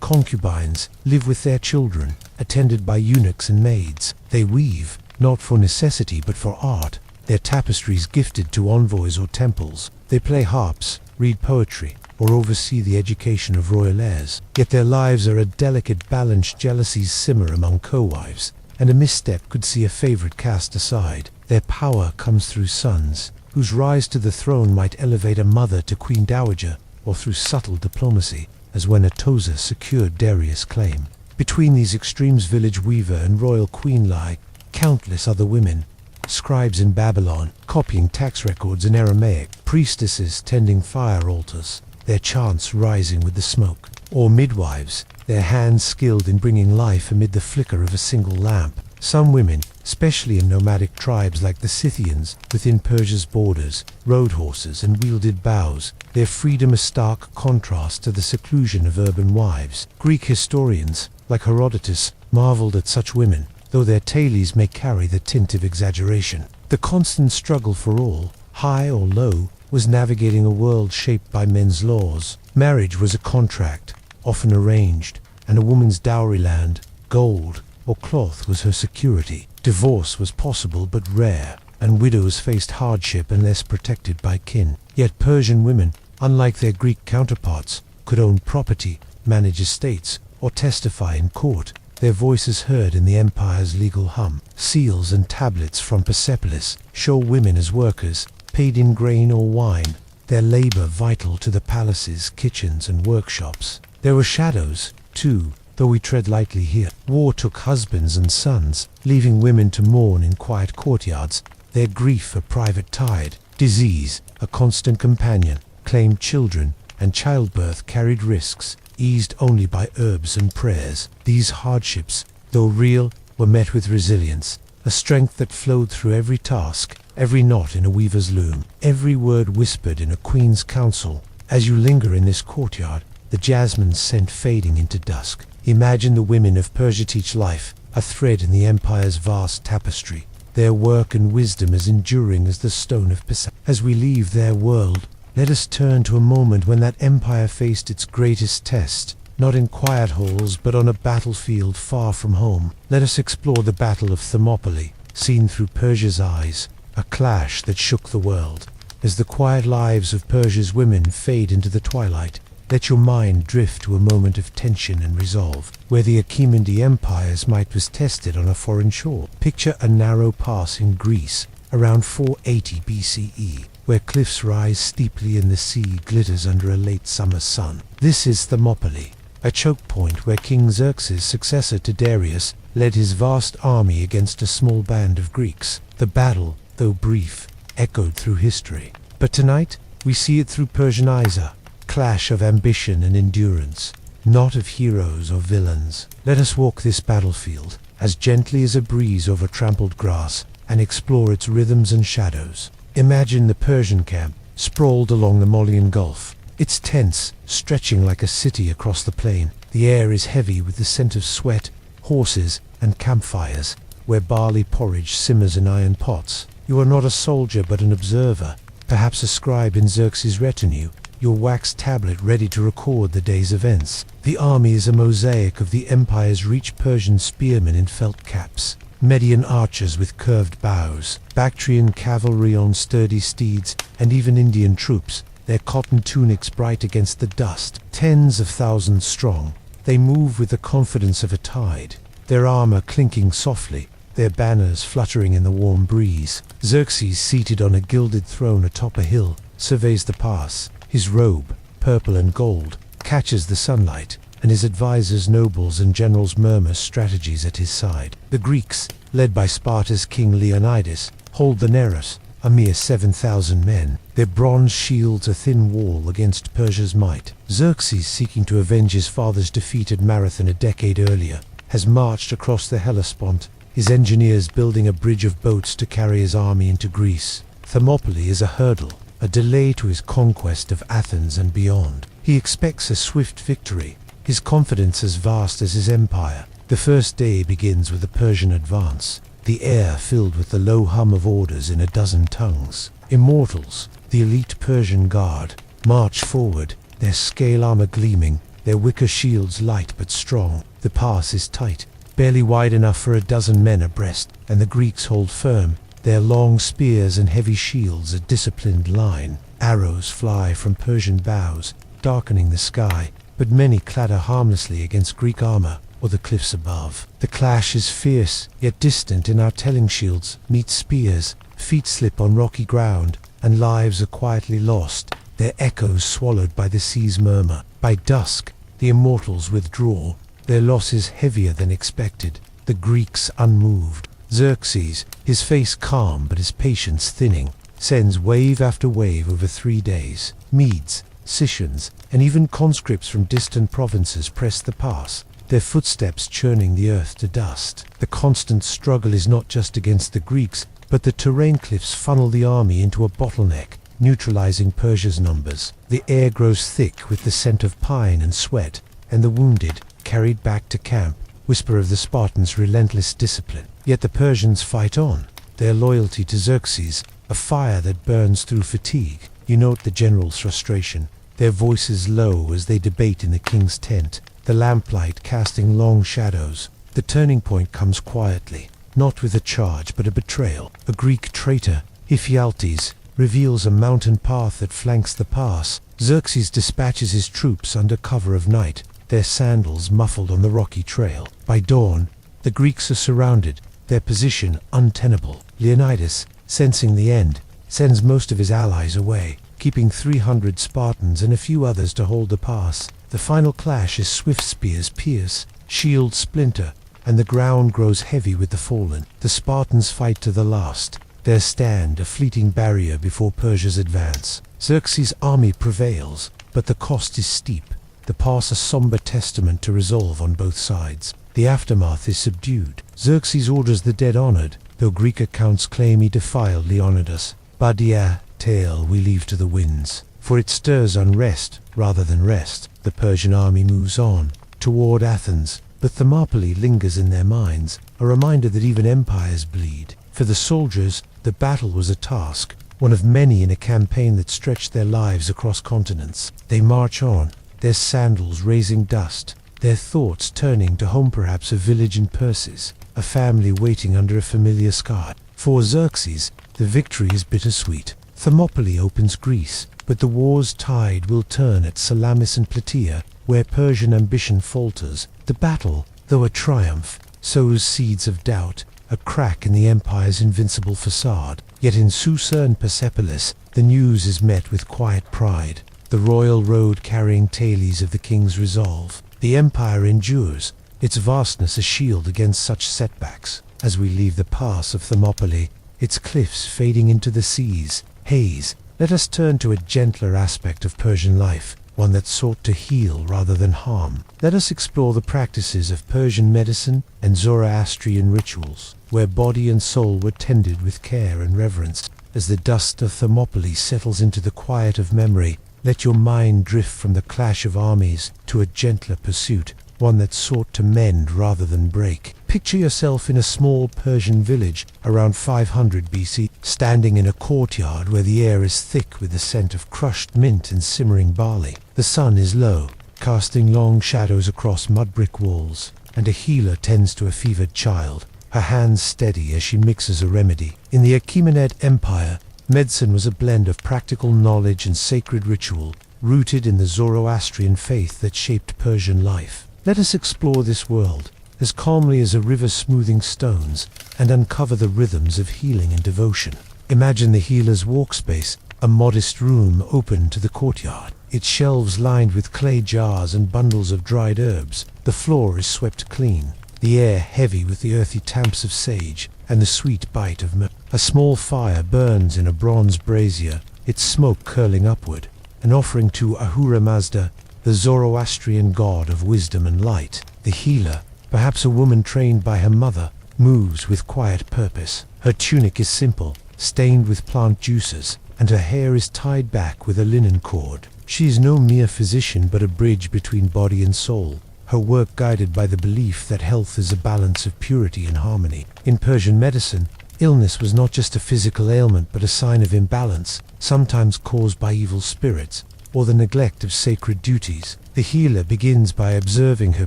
[SPEAKER 1] concubines live with their children, attended by eunuchs and maids. They weave, not for necessity but for art, their tapestries gifted to envoys or temples. They play harps, read poetry, or oversee the education of royal heirs. Yet their lives are a delicate balance. Jealousies simmer among co-wives, and a misstep could see a favorite cast aside. Their power comes through sons, whose rise to the throne might elevate a mother to queen dowager, or through subtle diplomacy, as when Atossa secured Darius' claim. Between these extremes, village weaver and royal queen lie countless other women, scribes in Babylon, copying tax records in Aramaic, priestesses tending fire altars, their chants rising with the smoke, or midwives, their hands skilled in bringing life amid the flicker of a single lamp. Some women, especially in nomadic tribes like the Scythians within Persia's borders, rode horses and wielded bows, their freedom a stark contrast to the seclusion of urban wives. Greek historians, like Herodotus, marveled at such women, though their tales may carry the tint of exaggeration. The constant struggle for all, high or low, was navigating a world shaped by men's laws. Marriage was a contract, often arranged, and a woman's dowry land, gold, or cloth was her security. Divorce was possible but rare, and widows faced hardship unless protected by kin. Yet Persian women, unlike their Greek counterparts, could own property, manage estates, or testify in court, their voices heard in the empire's legal hum. Seals and tablets from Persepolis show women as workers, paid in grain or wine, their labor vital to the palace's kitchens and workshops. There were shadows, too, though we tread lightly here. War took husbands and sons, leaving women to mourn in quiet courtyards, their grief a private tide. Disease, a constant companion, claimed children, and childbirth carried risks, eased only by herbs and prayers. These hardships, though real, were met with resilience, a strength that flowed through every task, every knot in a weaver's loom, every word whispered in a queen's council. As you linger in this courtyard, the jasmine scent fading into dusk, imagine the women of Persia teach life, a thread in the empire's vast tapestry, their work and wisdom as enduring as the stone of Pisa. As we leave their world, let us turn to a moment when that empire faced its greatest test, not in quiet halls but on a battlefield far from home. Let us explore the Battle of Thermopylae, seen through Persia's eyes, a clash that shook the world. As the quiet lives of Persia's women fade into the twilight, let your mind drift to a moment of tension and resolve, where the Achaemenid Empire's might was tested on a foreign shore. Picture a narrow pass in Greece, around 480 BCE, where cliffs rise steeply and the sea glitters under a late summer sun. This is Thermopylae, a choke point where King Xerxes' successor to Darius led his vast army against a small band of Greeks. The battle, though brief, echoed through history. But tonight, we see it through Persian eyes, a clash of ambition and endurance, not of heroes or villains. Let us walk this battlefield as gently as a breeze over trampled grass and explore its rhythms and shadows. Imagine the Persian camp, sprawled along the Malian Gulf, its tents stretching like a city across the plain. The air is heavy with the scent of sweat, horses, and campfires, where barley porridge simmers in iron pots. You are not a soldier but an observer, perhaps a scribe in Xerxes' retinue, your wax tablet ready to record the day's events. The army is a mosaic of the empire's rich Persian spearmen in felt caps, Median archers with curved bows, Bactrian cavalry on sturdy steeds, and even Indian troops, their cotton tunics bright against the dust. Tens of thousands strong, they move with the confidence of a tide, their armor clinking softly, their banners fluttering in the warm breeze. Xerxes, seated on a gilded throne atop a hill, surveys the pass. His robe, purple and gold, catches the sunlight, and his advisors, nobles and generals murmur strategies at his side. The Greeks, led by Sparta's king Leonidas, hold the Nereus, a mere 7,000 men, their bronze shields a thin wall against Persia's might. Xerxes, seeking to avenge his father's defeat at Marathon a decade earlier, has marched across the Hellespont, his engineers building a bridge of boats to carry his army into Greece. Thermopylae is a hurdle, a delay to his conquest of Athens and beyond. He expects a swift victory, his confidence as vast as his empire. The first day begins with a Persian advance, the air filled with the low hum of orders in a dozen tongues. Immortals, the elite Persian guard, march forward, their scale armor gleaming, their wicker shields light but strong. The pass is tight, barely wide enough for a dozen men abreast, and the Greeks hold firm, their long spears and heavy shields a disciplined line. Arrows fly from Persian bows, darkening the sky, but many clatter harmlessly against Greek armor or the cliffs above. The clash is fierce, yet distant. In our telling shields meet spears, feet slip on rocky ground, and lives are quietly lost, their echoes swallowed by the sea's murmur. By dusk, the immortals withdraw, their losses heavier than expected, the Greeks unmoved. Xerxes, his face calm but his patience thinning, sends wave after wave over 3 days. Medes, Scythians, and even conscripts from distant provinces press the pass, their footsteps churning the earth to dust. The constant struggle is not just against the Greeks, but the terrain cliffs funnel the army into a bottleneck, neutralizing Persia's numbers. The air grows thick with the scent of pine and sweat, and the wounded, carried back to camp, whisper of the Spartans' relentless discipline. Yet the Persians fight on, their loyalty to Xerxes, a fire that burns through fatigue. You note the general's frustration, their voices low as they debate in the king's tent, the lamplight casting long shadows. The turning point comes quietly, not with a charge but a betrayal. A Greek traitor, Ephialtes, reveals a mountain path that flanks the pass. Xerxes dispatches his troops under cover of night, their sandals muffled on the rocky trail. By dawn, the Greeks are surrounded, their position untenable. Leonidas, sensing the end, sends most of his allies away, keeping 300 Spartans and a few others to hold the pass. The final clash as swift spears pierce, shields splinter, and the ground grows heavy with the fallen. The Spartans fight to the last, their stand a fleeting barrier before Persia's advance. Xerxes' army prevails, but the cost is steep, the pass a somber testament to resolve on both sides. The aftermath is subdued. Xerxes orders the dead honored, though Greek accounts claim he defiled Leonidas. Badia tale we leave to the winds, for it stirs unrest rather than rest. The Persian army moves on, toward Athens, but Thermopylae lingers in their minds, a reminder that even empires bleed. For the soldiers, the battle was a task, one of many in a campaign that stretched their lives across continents. They march on, their sandals raising dust, their thoughts turning to home, perhaps a village in Persis, a family waiting under a familiar sky. For Xerxes, the victory is bittersweet. Thermopylae opens Greece, but the war's tide will turn at Salamis and Plataea, where Persian ambition falters. The battle, though a triumph, sows seeds of doubt, a crack in the empire's invincible facade. Yet in Susa and Persepolis, the news is met with quiet pride, the royal road carrying tales of the king's resolve. The empire endures, its vastness a shield against such setbacks. As we leave the pass of Thermopylae, its cliffs fading into the sea's haze, let us turn to a gentler aspect of Persian life, one that sought to heal rather than harm. Let us explore the practices of Persian medicine and Zoroastrian rituals, where body and soul were tended with care and reverence. As the dust of Thermopylae settles into the quiet of memory, let your mind drift from the clash of armies to a gentler pursuit, one that sought to mend rather than break. Picture yourself in a small Persian village around 500 BC, standing in a courtyard where the air is thick with the scent of crushed mint and simmering barley. The sun is low, casting long shadows across mud brick walls, and a healer tends to a fevered child, her hands steady as she mixes a remedy. In the Achaemenid Empire, medicine was a blend of practical knowledge and sacred ritual, rooted in the Zoroastrian faith that shaped Persian life. Let us explore this world, as calmly as a river smoothing stones, and uncover the rhythms of healing and devotion. Imagine the healer's workspace, a modest room open to the courtyard. Its shelves lined with clay jars and bundles of dried herbs. The floor is swept clean, the air heavy with the earthy tamps of sage and the sweet bite of myrrh. A small fire burns in a bronze brazier, its smoke curling upward, an offering to Ahura Mazda, the Zoroastrian god of wisdom and light. The healer, perhaps a woman trained by her mother, moves with quiet purpose. Her tunic is simple, stained with plant juices, and her hair is tied back with a linen cord. She is no mere physician but a bridge between body and soul, her work guided by the belief that health is a balance of purity and harmony. In Persian medicine, illness was not just a physical ailment but a sign of imbalance, sometimes caused by evil spirits or the neglect of sacred duties. The healer begins by observing her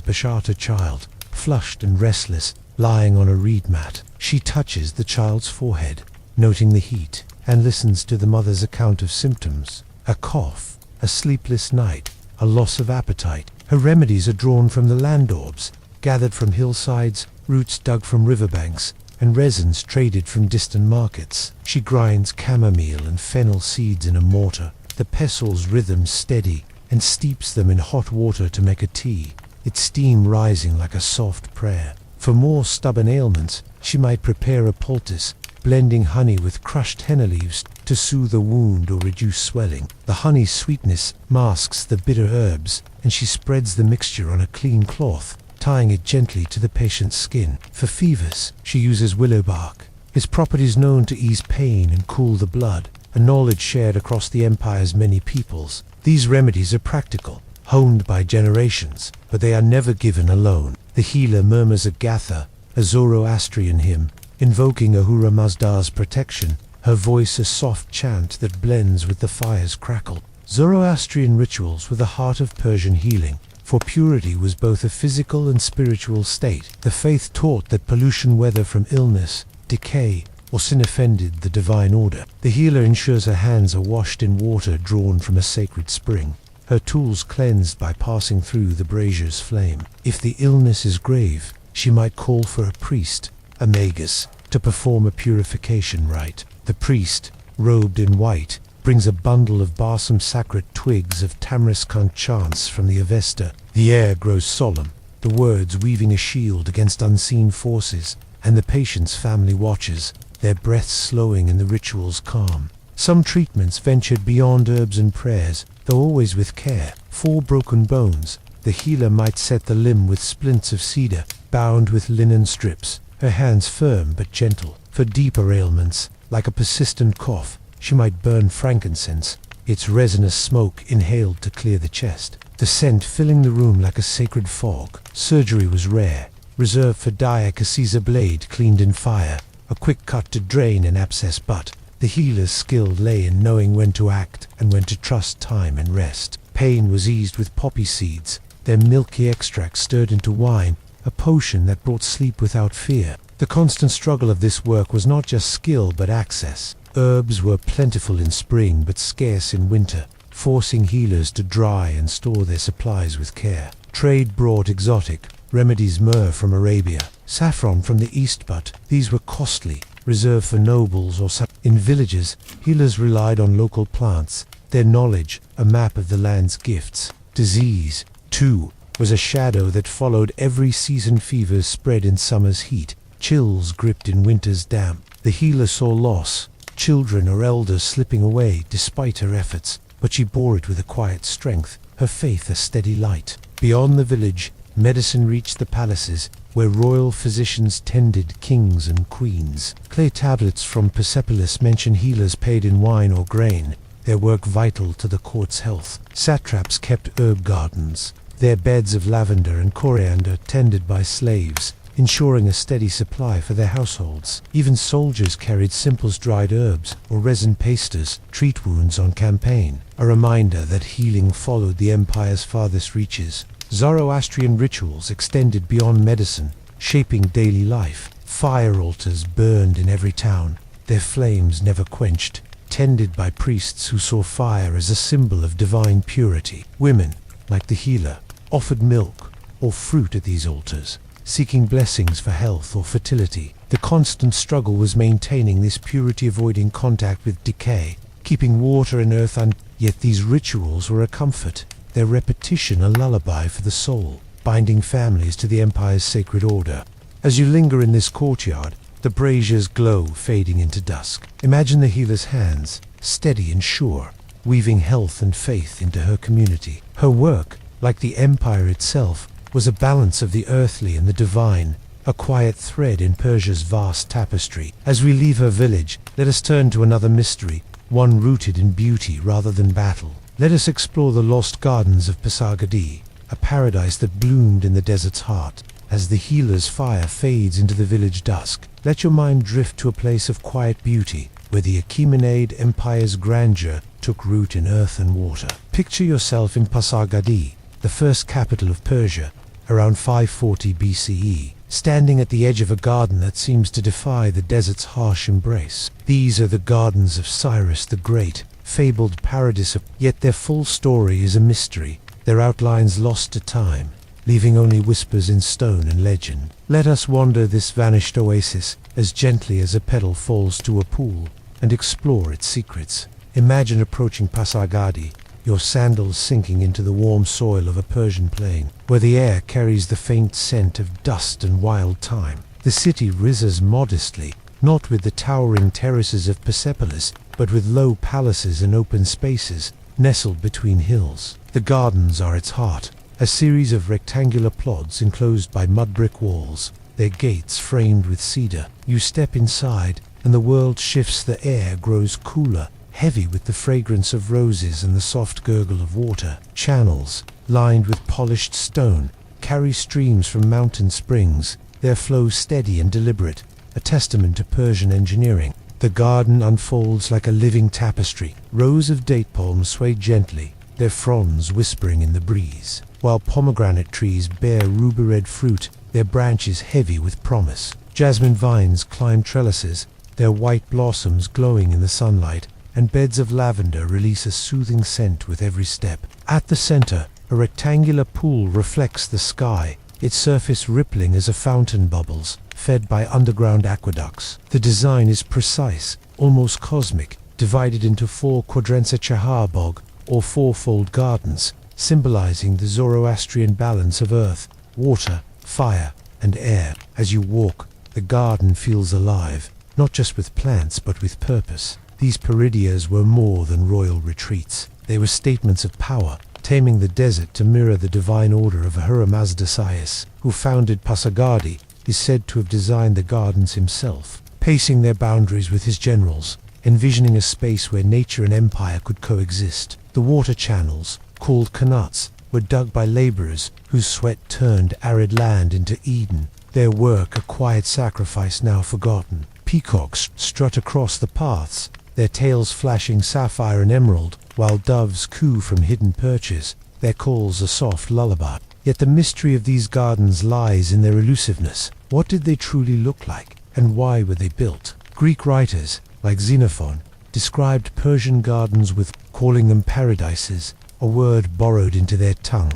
[SPEAKER 1] Pashata child, flushed and restless, lying on a reed mat. She touches the child's forehead, noting the heat, and listens to the mother's account of symptoms: a cough, a sleepless night, a loss of appetite. Her remedies are drawn from the landorbs, gathered from hillsides, roots dug from riverbanks, and resins traded from distant markets. She grinds chamomile and fennel seeds in a mortar, the pestle's rhythm steady, and steeps them in hot water to make a tea, its steam rising like a soft prayer. For more stubborn ailments, she might prepare a poultice, blending honey with crushed henna leaves to soothe a wound or reduce swelling. The honey's sweetness masks the bitter herbs, and she spreads the mixture on a clean cloth, tying it gently to the patient's skin. For fevers, she uses willow bark, its properties known to ease pain and cool the blood, a knowledge shared across the empire's many peoples. These remedies are practical, honed by generations, but they are never given alone. The healer murmurs a gatha, a Zoroastrian hymn, invoking Ahura Mazda's protection, her voice a soft chant that blends with the fire's crackle. Zoroastrian rituals were the heart of Persian healing, for purity was both a physical and spiritual state. The faith taught that pollution, whether from illness, decay, or sin, offended the divine order. The healer ensures her hands are washed in water drawn from a sacred spring, her tools cleansed by passing through the brazier's flame. If the illness is grave, she might call for a priest, a magus, to perform a purification rite. The priest, robed in white, brings a bundle of balsam sacred twigs of tamariskund chants from the Avesta. The air grows solemn, the words weaving a shield against unseen forces, and the patient's family watches, their breaths slowing in the ritual's calm. Some treatments ventured beyond herbs and prayers, though always with care. For broken bones, the healer might set the limb with splints of cedar, bound with linen strips, her hands firm but gentle. For deeper ailments, like a persistent cough, she might burn frankincense, its resinous smoke inhaled to clear the chest, the scent filling the room like a sacred fog. Surgery was rare, reserved for dire Caesar blade cleaned in fire, a quick cut to drain an abscess butt. The healer's skill lay in knowing when to act and when to trust time and rest. Pain was eased with poppy seeds, their milky extract stirred into wine, a potion that brought sleep without fear. The constant struggle of this work was not just skill but access. Herbs were plentiful in spring but scarce in winter, forcing healers to dry and store their supplies with care. Trade brought exotic remedies, myrrh from Arabia, saffron from the East, but these were costly, reserved for nobles or in villages. Healers relied on local plants, their knowledge a map of the land's gifts. Disease, too, was a shadow that followed every season. Fevers spread in summer's heat, chills gripped in winter's damp. The healer saw loss, children or elders slipping away despite her efforts, but she bore it with a quiet strength, her faith a steady light. Beyond the village, medicine reached the palaces, where royal physicians tended kings and queens. Clay tablets from Persepolis mention healers paid in wine or grain, their work vital to the court's health. Satraps kept herb gardens, their beds of lavender and coriander tended by slaves, ensuring a steady supply for their households. Even soldiers carried simple dried herbs or resin pastes, treat wounds on campaign, a reminder that healing followed the empire's farthest reaches. Zoroastrian rituals extended beyond medicine, shaping daily life. Fire altars burned in every town, their flames never quenched, tended by priests who saw fire as a symbol of divine purity. Women, like the healer, offered milk or fruit at these altars, seeking blessings for health or fertility. The constant struggle was maintaining this purity, avoiding contact with decay, keeping water and earth yet these rituals were a comfort, their repetition a lullaby for the soul, binding families to the empire's sacred order. As you linger in this courtyard, the braziers glow, fading into dusk. Imagine the healer's hands, steady and sure, weaving health and faith into her community. Her work, like the empire itself, was a balance of the earthly and the divine, a quiet thread in Persia's vast tapestry. As we leave her village, let us turn to another mystery, one rooted in beauty rather than battle. Let us explore the lost gardens of Pasargadae, a paradise that bloomed in the desert's heart. As the healer's fire fades into the village dusk, let your mind drift to a place of quiet beauty, where the Achaemenid Empire's grandeur took root in earth and water. Picture yourself in Pasargadae, the first capital of Persia, around 540 BCE, standing at the edge of a garden that seems to defy the desert's harsh embrace. These are the gardens of Cyrus the Great, fabled paradise yet their full story is a mystery, their outlines lost to time, leaving only whispers in stone and legend. Let us wander this vanished oasis as gently as a petal falls to a pool, and explore its secrets. Imagine approaching Pasargadae, your sandals sinking into the warm soil of a Persian plain, where the air carries the faint scent of dust and wild thyme. The city rises modestly, not with the towering terraces of Persepolis, but with low palaces and open spaces, nestled between hills. The gardens are its heart, a series of rectangular plots enclosed by mud brick walls, their gates framed with cedar. You step inside, and the world shifts. The air grows cooler, heavy with the fragrance of roses and the soft gurgle of water. Channels, lined with polished stone, carry streams from mountain springs, their flow steady and deliberate, a testament to Persian engineering. The garden unfolds like a living tapestry. Rows of date palms sway gently, their fronds whispering in the breeze, while pomegranate trees bear ruby-red fruit, their branches heavy with promise. Jasmine vines climb trellises, their white blossoms glowing in the sunlight, and beds of lavender release a soothing scent with every step. At the center, a rectangular pool reflects the sky, its surface rippling as a fountain bubbles, fed by underground aqueducts. The design is precise, almost cosmic, divided into 4 quadransa chahar bog, or fourfold gardens, symbolizing the Zoroastrian balance of earth, water, fire, and air. As you walk, the garden feels alive, not just with plants but with purpose. These peridias were more than royal retreats. They were statements of power, taming the desert to mirror the divine order of Ahura Mazda Sayas, who founded Pasargadae, is said to have designed the gardens himself, pacing their boundaries with his generals, envisioning a space where nature and empire could coexist. The water channels, called qanats, were dug by laborers whose sweat turned arid land into Eden, their work a quiet sacrifice now forgotten. Peacocks strut across the paths, their tails flashing sapphire and emerald, while doves coo from hidden perches, their calls a soft lullaby. Yet the mystery of these gardens lies in their elusiveness. What did they truly look like, and why were they built? Greek writers, like Xenophon, described Persian gardens with calling them paradises, a word borrowed into their tongue.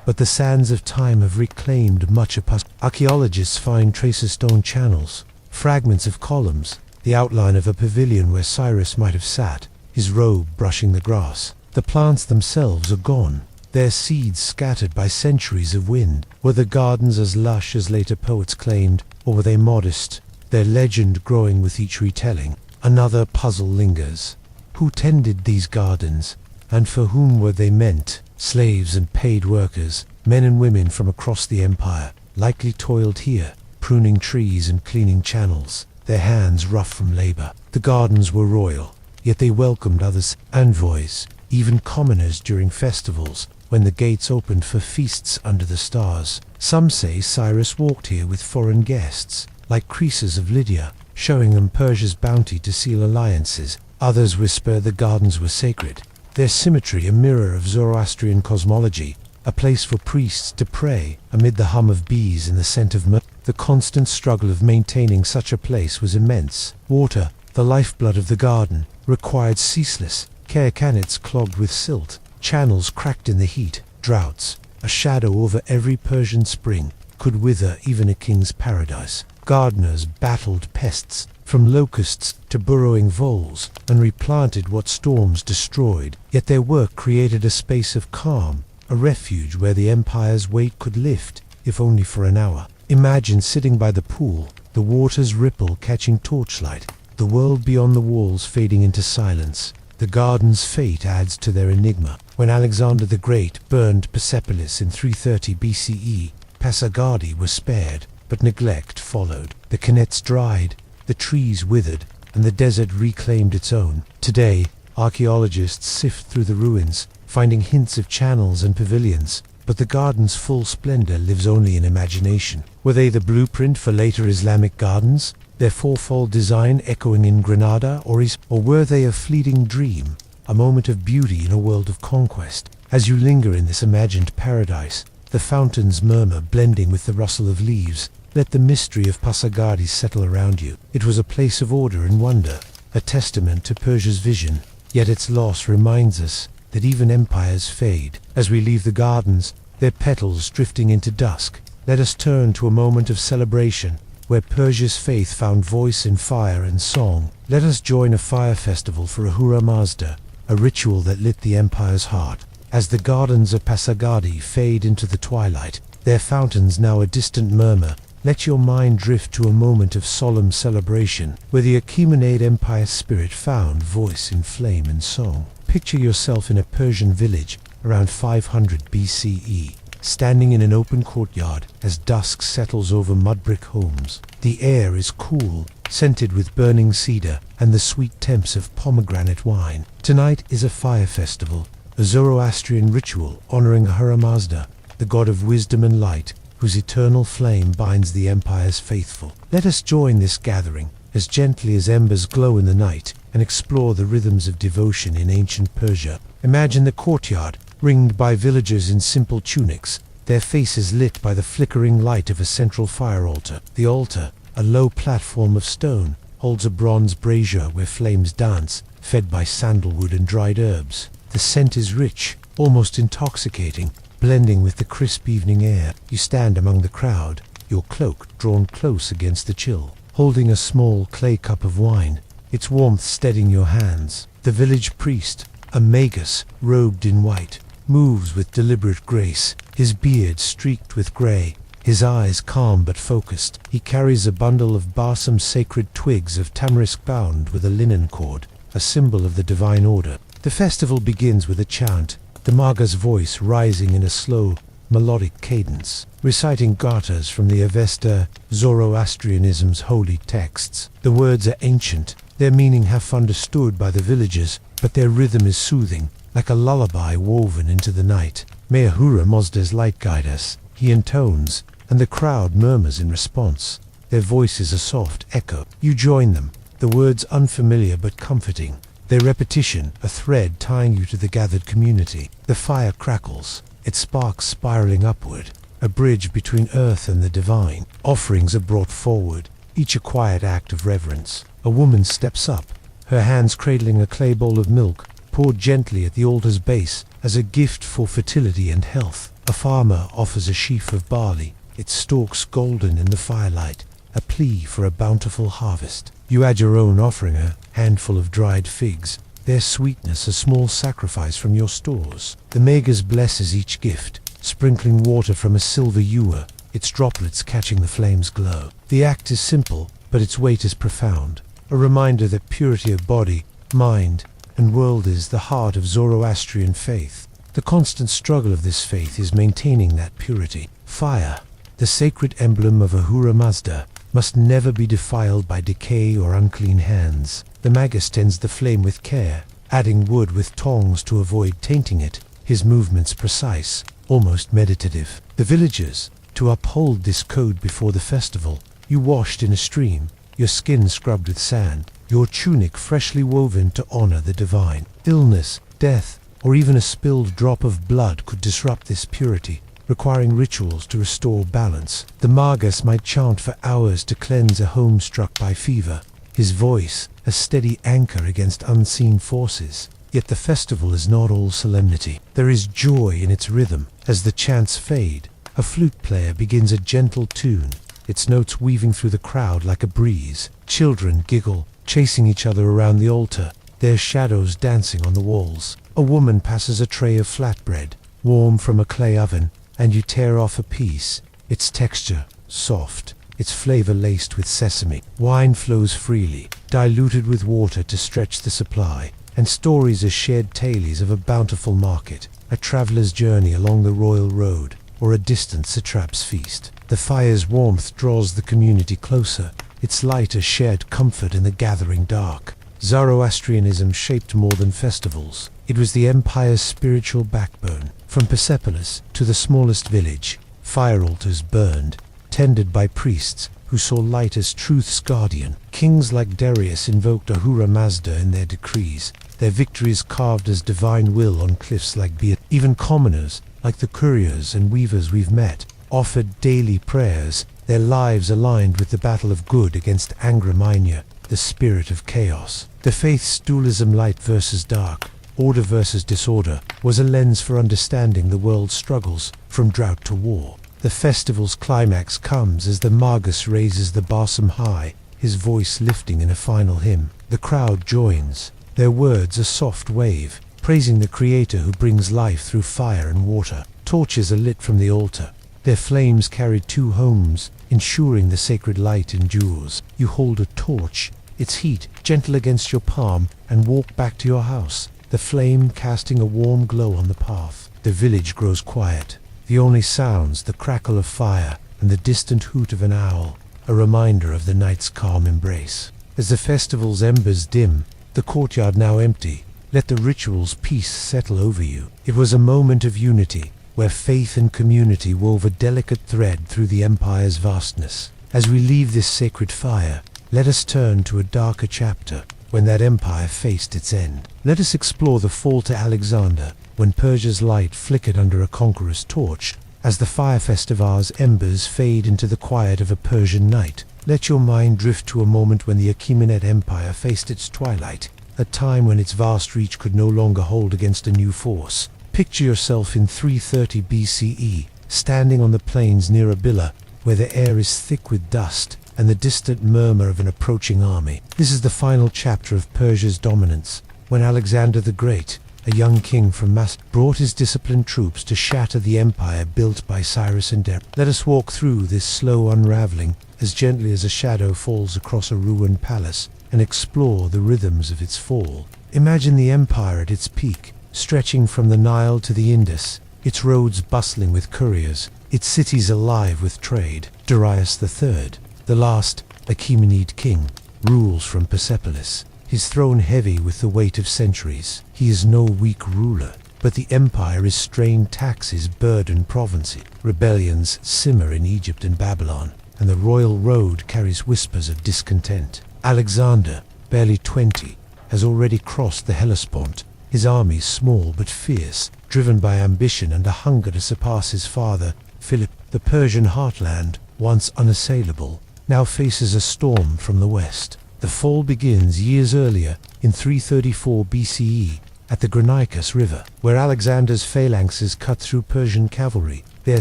[SPEAKER 1] But the sands of time have reclaimed much of past. Archaeologists find traces of stone channels, fragments of columns, the outline of a pavilion where Cyrus might have sat, his robe brushing the grass. The plants themselves are gone, their seeds scattered by centuries of wind. Were the gardens as lush as later poets claimed, or were they modest, their legend growing with each retelling? Another puzzle lingers. Who tended these gardens, and for whom were they meant? Slaves and paid workers, men and women from across the empire, likely toiled here, pruning trees and cleaning channels, their hands rough from labor. The gardens were royal, yet they welcomed others, envoys, even commoners during festivals, when the gates opened for feasts under the stars. Some say Cyrus walked here with foreign guests, like Croesus of Lydia, showing them Persia's bounty to seal alliances. Others whisper the gardens were sacred, their symmetry a mirror of Zoroastrian cosmology, a place for priests to pray amid the hum of bees and the scent of myrrh. The constant struggle of maintaining such a place was immense. Water, the lifeblood of the garden, required ceaseless care. Canets clogged with silt, channels cracked in the heat, droughts, a shadow over every Persian spring, could wither even a king's paradise. Gardeners battled pests, from locusts to burrowing voles, and replanted what storms destroyed. Yet their work created a space of calm, a refuge where the empire's weight could lift, if only for an hour. Imagine sitting by the pool, the water's ripple catching torchlight, the world beyond the walls fading into silence. The garden's fate adds to their enigma. When Alexander the Great burned Persepolis in 330 BCE, Pasargadae were spared, but neglect followed. The canets dried, the trees withered, and the desert reclaimed its own. Today, archaeologists sift through the ruins, finding hints of channels and pavilions, but the garden's full splendor lives only in imagination. Were they the blueprint for later Islamic gardens, their fourfold design echoing in Granada or were they a fleeting dream, a moment of beauty in a world of conquest? As you linger in this imagined paradise, the fountains murmur blending with the rustle of leaves. Let the mystery of Pasargadae settle around you. It was a place of order and wonder, a testament to Persia's vision, yet its loss reminds us that even empires fade. As we leave the gardens, their petals drifting into dusk, let us turn to a moment of celebration, where Persia's faith found voice in fire and song. Let us join a fire festival for Ahura Mazda, a ritual that lit the empire's heart. As the gardens of Pasargadae fade into the twilight, their fountains now a distant murmur, let your mind drift to a moment of solemn celebration, where the Achaemenid Empire's spirit found voice in flame and song. Picture yourself in a Persian village around 500 BCE, standing in an open courtyard as dusk settles over mud-brick homes. The air is cool, scented with burning cedar and the sweet temps of pomegranate wine. Tonight is a fire festival, a Zoroastrian ritual honoring Ahura Mazda, the god of wisdom and light, whose eternal flame binds the empire's faithful. Let us join this gathering, as gently as embers glow in the night, and explore the rhythms of devotion in ancient Persia. Imagine the courtyard, ringed by villagers in simple tunics, their faces lit by the flickering light of a central fire altar. The altar, a low platform of stone, holds a bronze brazier where flames dance, fed by sandalwood and dried herbs. The scent is rich, almost intoxicating, blending with the crisp evening air. You stand among the crowd, your cloak drawn close against the chill, holding a small clay cup of wine, its warmth steadying your hands. The village priest, a magus robed in white, moves with deliberate grace, his beard streaked with grey, his eyes calm but focused. He carries a bundle of balsam sacred twigs of tamarisk bound with a linen cord, a symbol of the divine order. The festival begins with a chant, the maga's voice rising in a slow, melodic cadence, reciting gathas from the Avesta, Zoroastrianism's holy texts. The words are ancient, their meaning half understood by the villagers, but their rhythm is soothing, like a lullaby woven into the night. May Ahura Mazda's light guide us, he intones, and the crowd murmurs in response. Their voices a soft echo. You join them, the words unfamiliar but comforting, their repetition a thread tying you to the gathered community. The fire crackles, its sparks spiraling upward, a bridge between earth and the divine. Offerings are brought forward, each a quiet act of reverence. A woman steps up, her hands cradling a clay bowl of milk, poured gently at the altar's base as a gift for fertility and health. A farmer offers a sheaf of barley, its stalks golden in the firelight, a plea for a bountiful harvest. You add your own offering, a handful of dried figs, their sweetness a small sacrifice from your stores. The magus blesses each gift, sprinkling water from a silver ewer, its droplets catching the flame's glow. The act is simple, but its weight is profound, a reminder that purity of body, mind, and world is the heart of Zoroastrian faith. The constant struggle of this faith is maintaining that purity. Fire, the sacred emblem of Ahura Mazda, must never be defiled by decay or unclean hands. The magus tends the flame with care, adding wood with tongs to avoid tainting it, his movements precise, almost meditative. The villagers, to uphold this code before the festival, you washed in a stream, your skin scrubbed with sand, your tunic freshly woven to honor the divine. Illness, death, or even a spilled drop of blood could disrupt this purity, requiring rituals to restore balance. The magus might chant for hours to cleanse a home struck by fever, his voice a steady anchor against unseen forces. Yet the festival is not all solemnity. There is joy in its rhythm. As the chants fade, a flute player begins a gentle tune, its notes weaving through the crowd like a breeze. Children giggle, chasing each other around the altar, their shadows dancing on the walls. A woman passes a tray of flatbread, warm from a clay oven, and you tear off a piece, its texture soft, its flavor laced with sesame. Wine flows freely, diluted with water to stretch the supply, and stories are shared tales of a bountiful market, a traveler's journey along the royal road, or a distant satrap's feast. The fire's warmth draws the community closer, its light a shared comfort in the gathering dark. Zoroastrianism shaped more than festivals. It was the empire's spiritual backbone. From Persepolis to the smallest village, fire altars burned, tended by priests who saw light as truth's guardian. Kings like Darius invoked Ahura Mazda in their decrees, their victories carved as divine will on cliffs like Beat. Even commoners, like the couriers and weavers we've met, offered daily prayers, their lives aligned with the battle of good against Angramania, the spirit of chaos. The faith's dualism, light versus dark, order versus disorder, was a lens for understanding the world's struggles, from drought to war. The festival's climax comes as the magus raises the barsum high, his voice lifting in a final hymn. The crowd joins, their words a soft wave, praising the Creator who brings life through fire and water. Torches are lit from the altar, their flames carry to homes, ensuring the sacred light endures. You hold a torch, its heat gentle against your palm, and walk back to your house, the flame casting a warm glow on the path. The village grows quiet, the only sounds the crackle of fire and the distant hoot of an owl, a reminder of the night's calm embrace. As the festival's embers dim, the courtyard now empty, let the ritual's peace settle over you. It was a moment of unity, where faith and community wove a delicate thread through the empire's vastness. As we leave this sacred fire, let us turn to a darker chapter, when that empire faced its end. Let us explore the fall to Alexander, when Persia's light flickered under a conqueror's torch. As the fire festival's embers fade into the quiet of a Persian night, let your mind drift to a moment when the Achaemenid Empire faced its twilight, a time when its vast reach could no longer hold against a new force. Picture yourself in 330 BCE, standing on the plains near Abila, where the air is thick with dust and the distant murmur of an approaching army. This is the final chapter of Persia's dominance, when Alexander the Great, a young king from Macedon, brought his disciplined troops to shatter the empire built by Cyrus and Darius. Let us walk through this slow unraveling, as gently as a shadow falls across a ruined palace, and explore the rhythms of its fall. Imagine the empire at its peak, stretching from the Nile to the Indus, its roads bustling with couriers, its cities alive with trade. Darius III, the last Achaemenid king, rules from Persepolis, his throne heavy with the weight of centuries. He is no weak ruler, but the empire's strained taxes burden provinces. Rebellions simmer in Egypt and Babylon, and the royal road carries whispers of discontent. Alexander, barely 20, has already crossed the Hellespont, his army small but fierce, driven by ambition and a hunger to surpass his father, Philip. The Persian heartland, once unassailable, now faces a storm from the west. The fall begins years earlier, in 334 BCE, at the Granicus River, where Alexander's phalanxes cut through Persian cavalry, their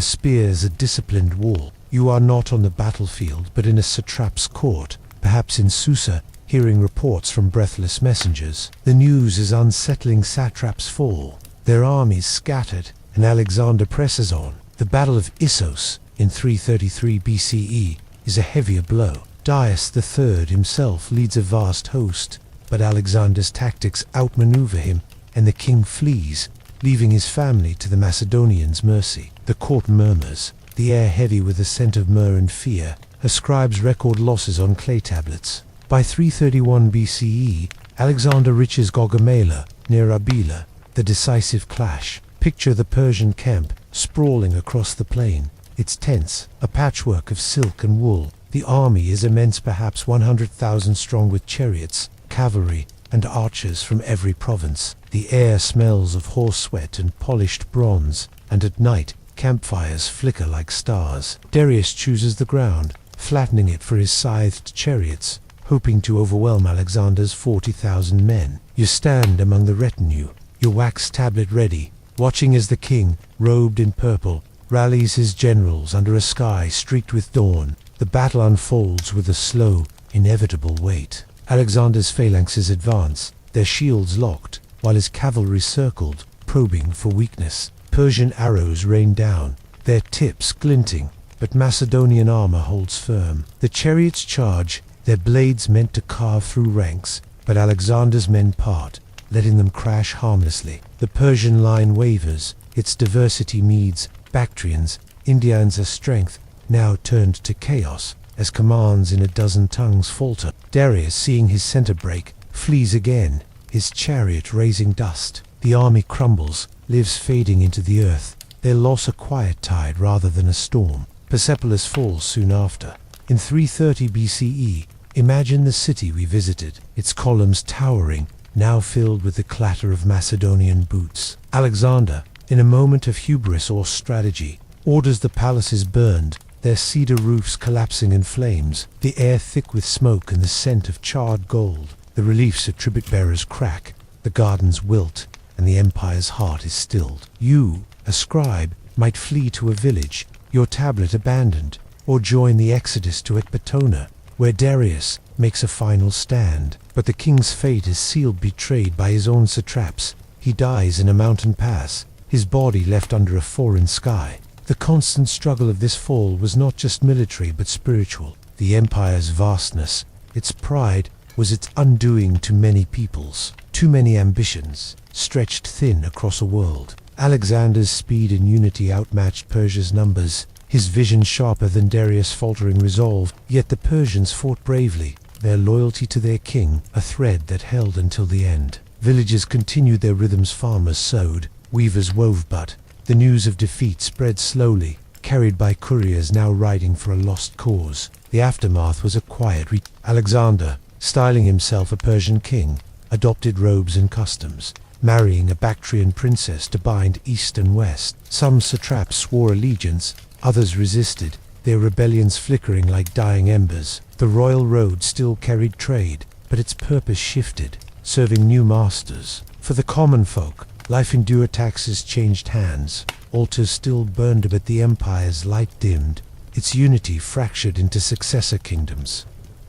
[SPEAKER 1] spears a disciplined wall. You are not on the battlefield, but in a satrap's court, perhaps in Susa, hearing reports from breathless messengers. The news is unsettling. Satraps fall, their armies scattered, and Alexander presses on. The Battle of Issos, in 333 BCE, is a heavier blow. Darius III himself leads a vast host, but Alexander's tactics outmaneuver him, and the king flees, leaving his family to the Macedonians' mercy. The court murmurs, the air heavy with the scent of myrrh and fear, ascribes record losses on clay tablets. By 331 BCE, Alexander reaches Gaugamela, near Arbela, the decisive clash. Picture the Persian camp, sprawling across the plain, its tents, a patchwork of silk and wool. The army is immense, perhaps 100,000 strong, with chariots, cavalry, and archers from every province. The air smells of horse sweat and polished bronze, and at night, campfires flicker like stars. Darius chooses the ground, flattening it for his scythed chariots, hoping to overwhelm Alexander's 40,000 men. You stand among the retinue, your wax tablet ready, watching as the king, robed in purple, rallies his generals under a sky streaked with dawn. The battle unfolds with a slow, inevitable wait. Alexander's phalanxes advance, their shields locked, while his cavalry circled, probing for weakness. Persian arrows rain down, their tips glinting, but Macedonian armor holds firm. The chariots charge, their blades meant to carve through ranks, but Alexander's men part, letting them crash harmlessly. The Persian line wavers, its diversity Medes, Bactrians, Indians a strength, now turned to chaos, as commands in a dozen tongues falter. Darius, seeing his center break, flees again, his chariot raising dust. The army crumbles, lives fading into the earth, their loss a quiet tide rather than a storm. Persepolis falls soon after. In 330 BCE, imagine the city we visited, its columns towering, now filled with the clatter of Macedonian boots. Alexander, in a moment of hubris or strategy, orders the palaces burned, their cedar roofs collapsing in flames, the air thick with smoke and the scent of charred gold. The reliefs of tribute-bearers crack, the gardens wilt, and the empire's heart is stilled. You, a scribe, might flee to a village, your tablet abandoned, or join the exodus to Ecbatana, where Darius makes a final stand. But the king's fate is sealed, betrayed by his own satraps. He dies in a mountain pass, his body left under a foreign sky. The constant struggle of this fall was not just military but spiritual. The empire's vastness, its pride, was its undoing. Too many peoples, too many ambitions, stretched thin across a world. Alexander's speed and unity outmatched Persia's numbers, his vision sharper than Darius' faltering resolve. Yet the Persians fought bravely, their loyalty to their king a thread that held until the end. Villagers continued their rhythms, farmers sowed, weavers wove, but the news of defeat spread slowly, carried by couriers now riding for a lost cause. The aftermath was a quiet Alexander, styling himself a Persian king, adopted robes and customs, marrying a Bactrian princess to bind east and west. Some satraps swore allegiance, others resisted, their rebellions flickering like dying embers. The royal road still carried trade, but its purpose shifted, serving new masters. For the common folk, life endured, taxes changed hands, altars still burned, but the empire's light dimmed, its unity fractured into successor kingdoms.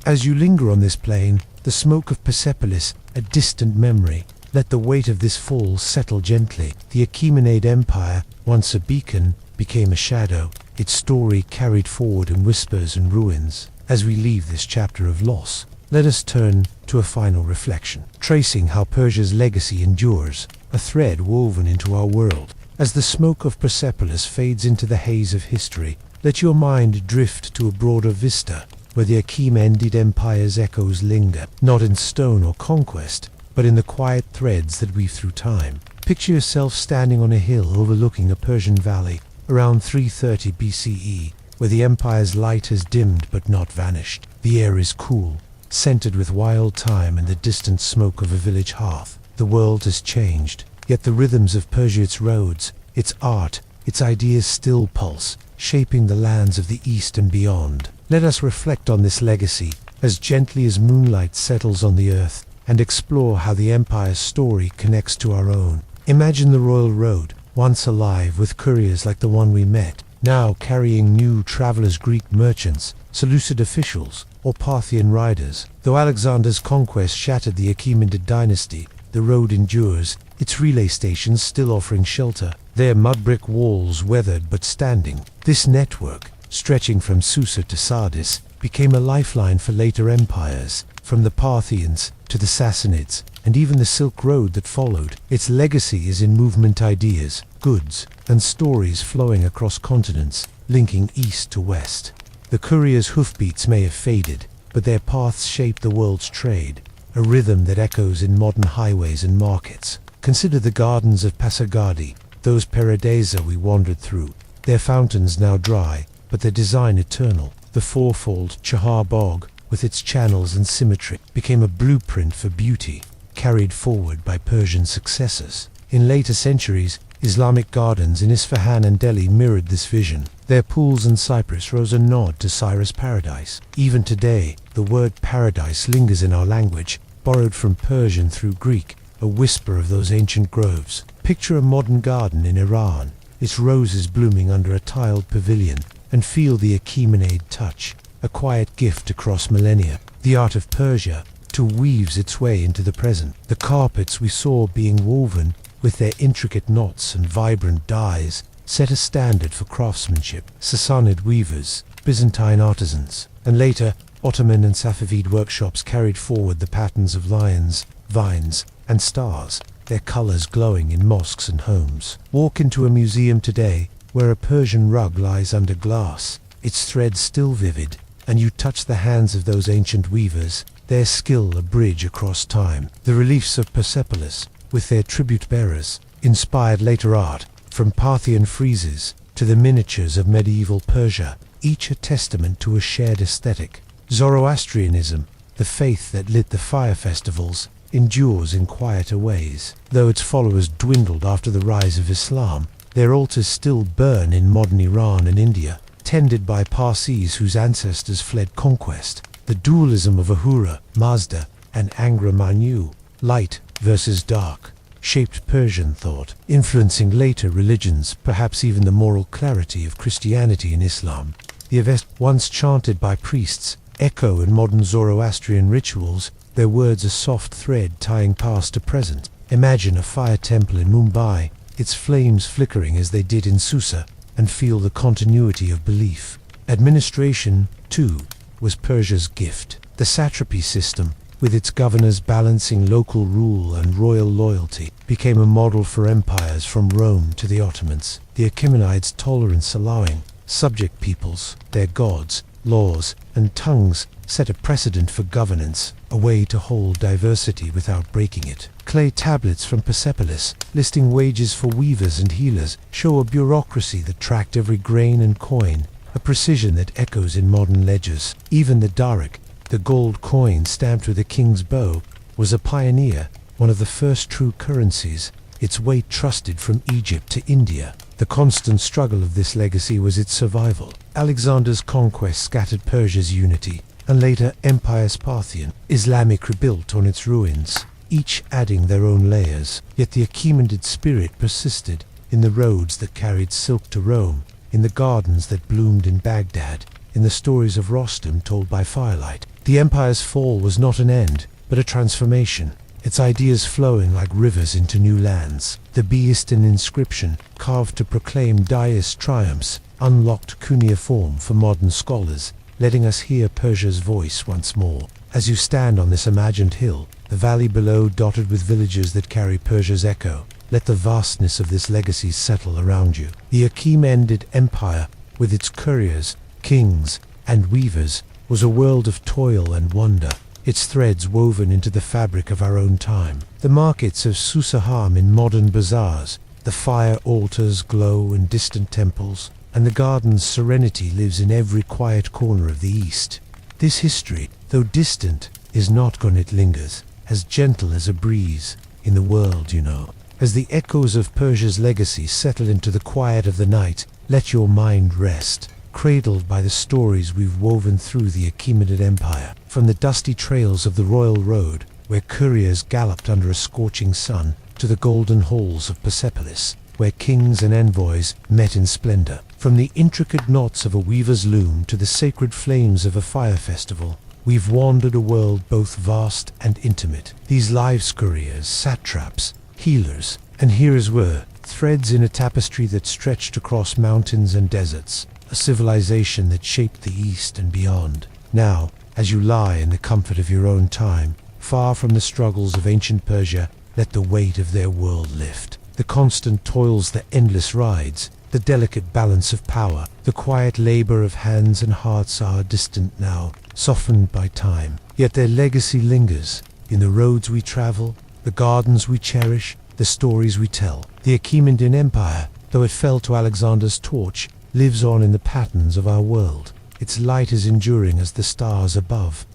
[SPEAKER 1] As you linger on this plain, the smoke of Persepolis, a distant memory, let the weight of this fall settle gently. The Achaemenid Empire, once a beacon, became a shadow, its story carried forward in whispers and ruins. As we leave this chapter of loss, let us turn to a final reflection, tracing how Persia's legacy endures, a thread woven into our world. As the smoke of Persepolis fades into the haze of history, let your mind drift to a broader vista, where the Achaemenid Empire's echoes linger, not in stone or conquest, but in the quiet threads that weave through time. Picture yourself standing on a hill overlooking a Persian valley, around 330 BCE, where the empire's light has dimmed but not vanished. The air is cool, scented with wild thyme and the distant smoke of a village hearth. The world has changed, yet the rhythms of Persia, its roads, its art, its ideas still pulse, shaping the lands of the East and beyond. Let us reflect on this legacy, as gently as moonlight settles on the earth, and explore how the empire's story connects to our own. Imagine the royal road, once alive with couriers like the one we met, now carrying new travelers, Greek merchants, Seleucid officials, or Parthian riders. Though Alexander's conquest shattered the Achaemenid dynasty, the road endures, its relay stations still offering shelter, their mud-brick walls weathered but standing. This network, stretching from Susa to Sardis, became a lifeline for later empires, from the Parthians to the Sassanids, and even the Silk Road that followed. Its legacy is in movement, ideas, goods, and stories flowing across continents, linking east to west. The courier's hoofbeats may have faded, but their paths shape the world's trade, a rhythm that echoes in modern highways and markets. Consider the gardens of Pasargadi, those paradisa we wandered through, their fountains now dry, but their design eternal. The fourfold Chahar Bog, with its channels and symmetry, became a blueprint for beauty, carried forward by Persian successors. In later centuries, Islamic gardens in Isfahan and Delhi mirrored this vision. Their pools and cypress rose a nod to Cyrus' paradise. Even today, the word paradise lingers in our language, borrowed from Persian through Greek, a whisper of those ancient groves. Picture a modern garden in Iran, its roses blooming under a tiled pavilion, and feel the Achaemenid touch, a quiet gift across millennia. The art of Persia too weaves its way into the present. The carpets we saw being woven, with their intricate knots and vibrant dyes, set a standard for craftsmanship. Sassanid weavers, Byzantine artisans, and later Ottoman and Safavid workshops carried forward the patterns of lions, vines, and stars, their colors glowing in mosques and homes. Walk into a museum today where a Persian rug lies under glass, its threads still vivid, and you touch the hands of those ancient weavers, their skill a bridge across time. The reliefs of Persepolis, with their tribute bearers, inspired later art, from Parthian friezes to the miniatures of medieval Persia, each a testament to a shared aesthetic. Zoroastrianism, the faith that lit the fire festivals, endures in quieter ways. Though its followers dwindled after the rise of Islam, their altars still burn in modern Iran and India, tended by Parsis whose ancestors fled conquest. The dualism of Ahura, Mazda, and Angra Mainyu, light versus dark, shaped Persian thought, influencing later religions, perhaps even the moral clarity of Christianity and Islam. The Avest, once chanted by priests, echo in modern Zoroastrian rituals, their words a soft thread tying past to present. Imagine a fire temple in Mumbai, its flames flickering as they did in Susa, and feel the continuity of belief. Administration, too, was Persia's gift. The satrapy system, with its governors balancing local rule and royal loyalty, became a model for empires from Rome to the Ottomans. The Achaemenids' tolerance allowing subject peoples, their gods, laws, and tongues set a precedent for governance, a way to hold diversity without breaking it. Clay tablets from Persepolis, listing wages for weavers and healers, show a bureaucracy that tracked every grain and coin, a precision that echoes in modern ledgers. Even the darik, the gold coin stamped with a king's bow, was a pioneer, one of the first true currencies, its weight trusted from Egypt to India. The constant struggle of this legacy was its survival. Alexander's conquest scattered Persia's unity, and later empires Parthian, Islamic rebuilt on its ruins, each adding their own layers. Yet the Achaemenid spirit persisted, in the roads that carried silk to Rome, in the gardens that bloomed in Baghdad, in the stories of Rostam told by firelight. The empire's fall was not an end, but a transformation, its ideas flowing like rivers into new lands. The Behistun inscription, carved to proclaim Dais' triumphs, unlocked cuneiform for modern scholars, letting us hear Persia's voice once more. As you stand on this imagined hill, the valley below dotted with villages that carry Persia's echo, let the vastness of this legacy settle around you. The Achaemenid Empire, with its couriers, kings, and weavers, was a world of toil and wonder, its threads woven into the fabric of our own time. The markets of Susaham in modern bazaars, the fire altars glow in distant temples, and the garden's serenity lives in every quiet corner of the East. This history, though distant, is not gone. It lingers, as gentle as a breeze, in the world, you know. As the echoes of Persia's legacy settle into the quiet of the night, let your mind rest. cradled by the stories we've woven through the Achaemenid Empire. From the dusty trails of the royal road, where couriers galloped under a scorching sun, to the golden halls of Persepolis, where kings and envoys met in splendor. From the intricate knots of a weaver's loom to the sacred flames of a fire festival, we've wandered a world both vast and intimate. These lives couriers, satraps, healers, and hearers were threads in a tapestry that stretched across mountains and deserts, a civilization that shaped the East and beyond. Now, as you lie in the comfort of your own time, far from the struggles of ancient Persia, let the weight of their world lift. The constant toils, the endless rides, the delicate balance of power, the quiet labor of hands and hearts are distant now, softened by time. Yet their legacy lingers in the roads we travel, the gardens we cherish, the stories we tell. The Achaemenid Empire, though it fell to Alexander's torch, lives on in the patterns of our world. Its light is enduring as the stars above.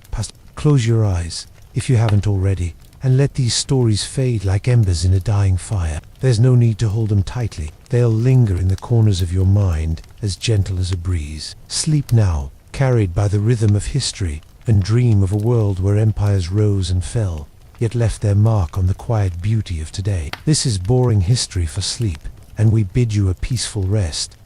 [SPEAKER 1] Close your eyes, if you haven't already, and let these stories fade like embers in a dying fire. There's no need to hold them tightly. They'll linger in the corners of your mind, as gentle as a breeze. Sleep now, carried by the rhythm of history, and dream of a world where empires rose and fell, yet left their mark on the quiet beauty of today. This is boring history for sleep, and we bid you a peaceful rest.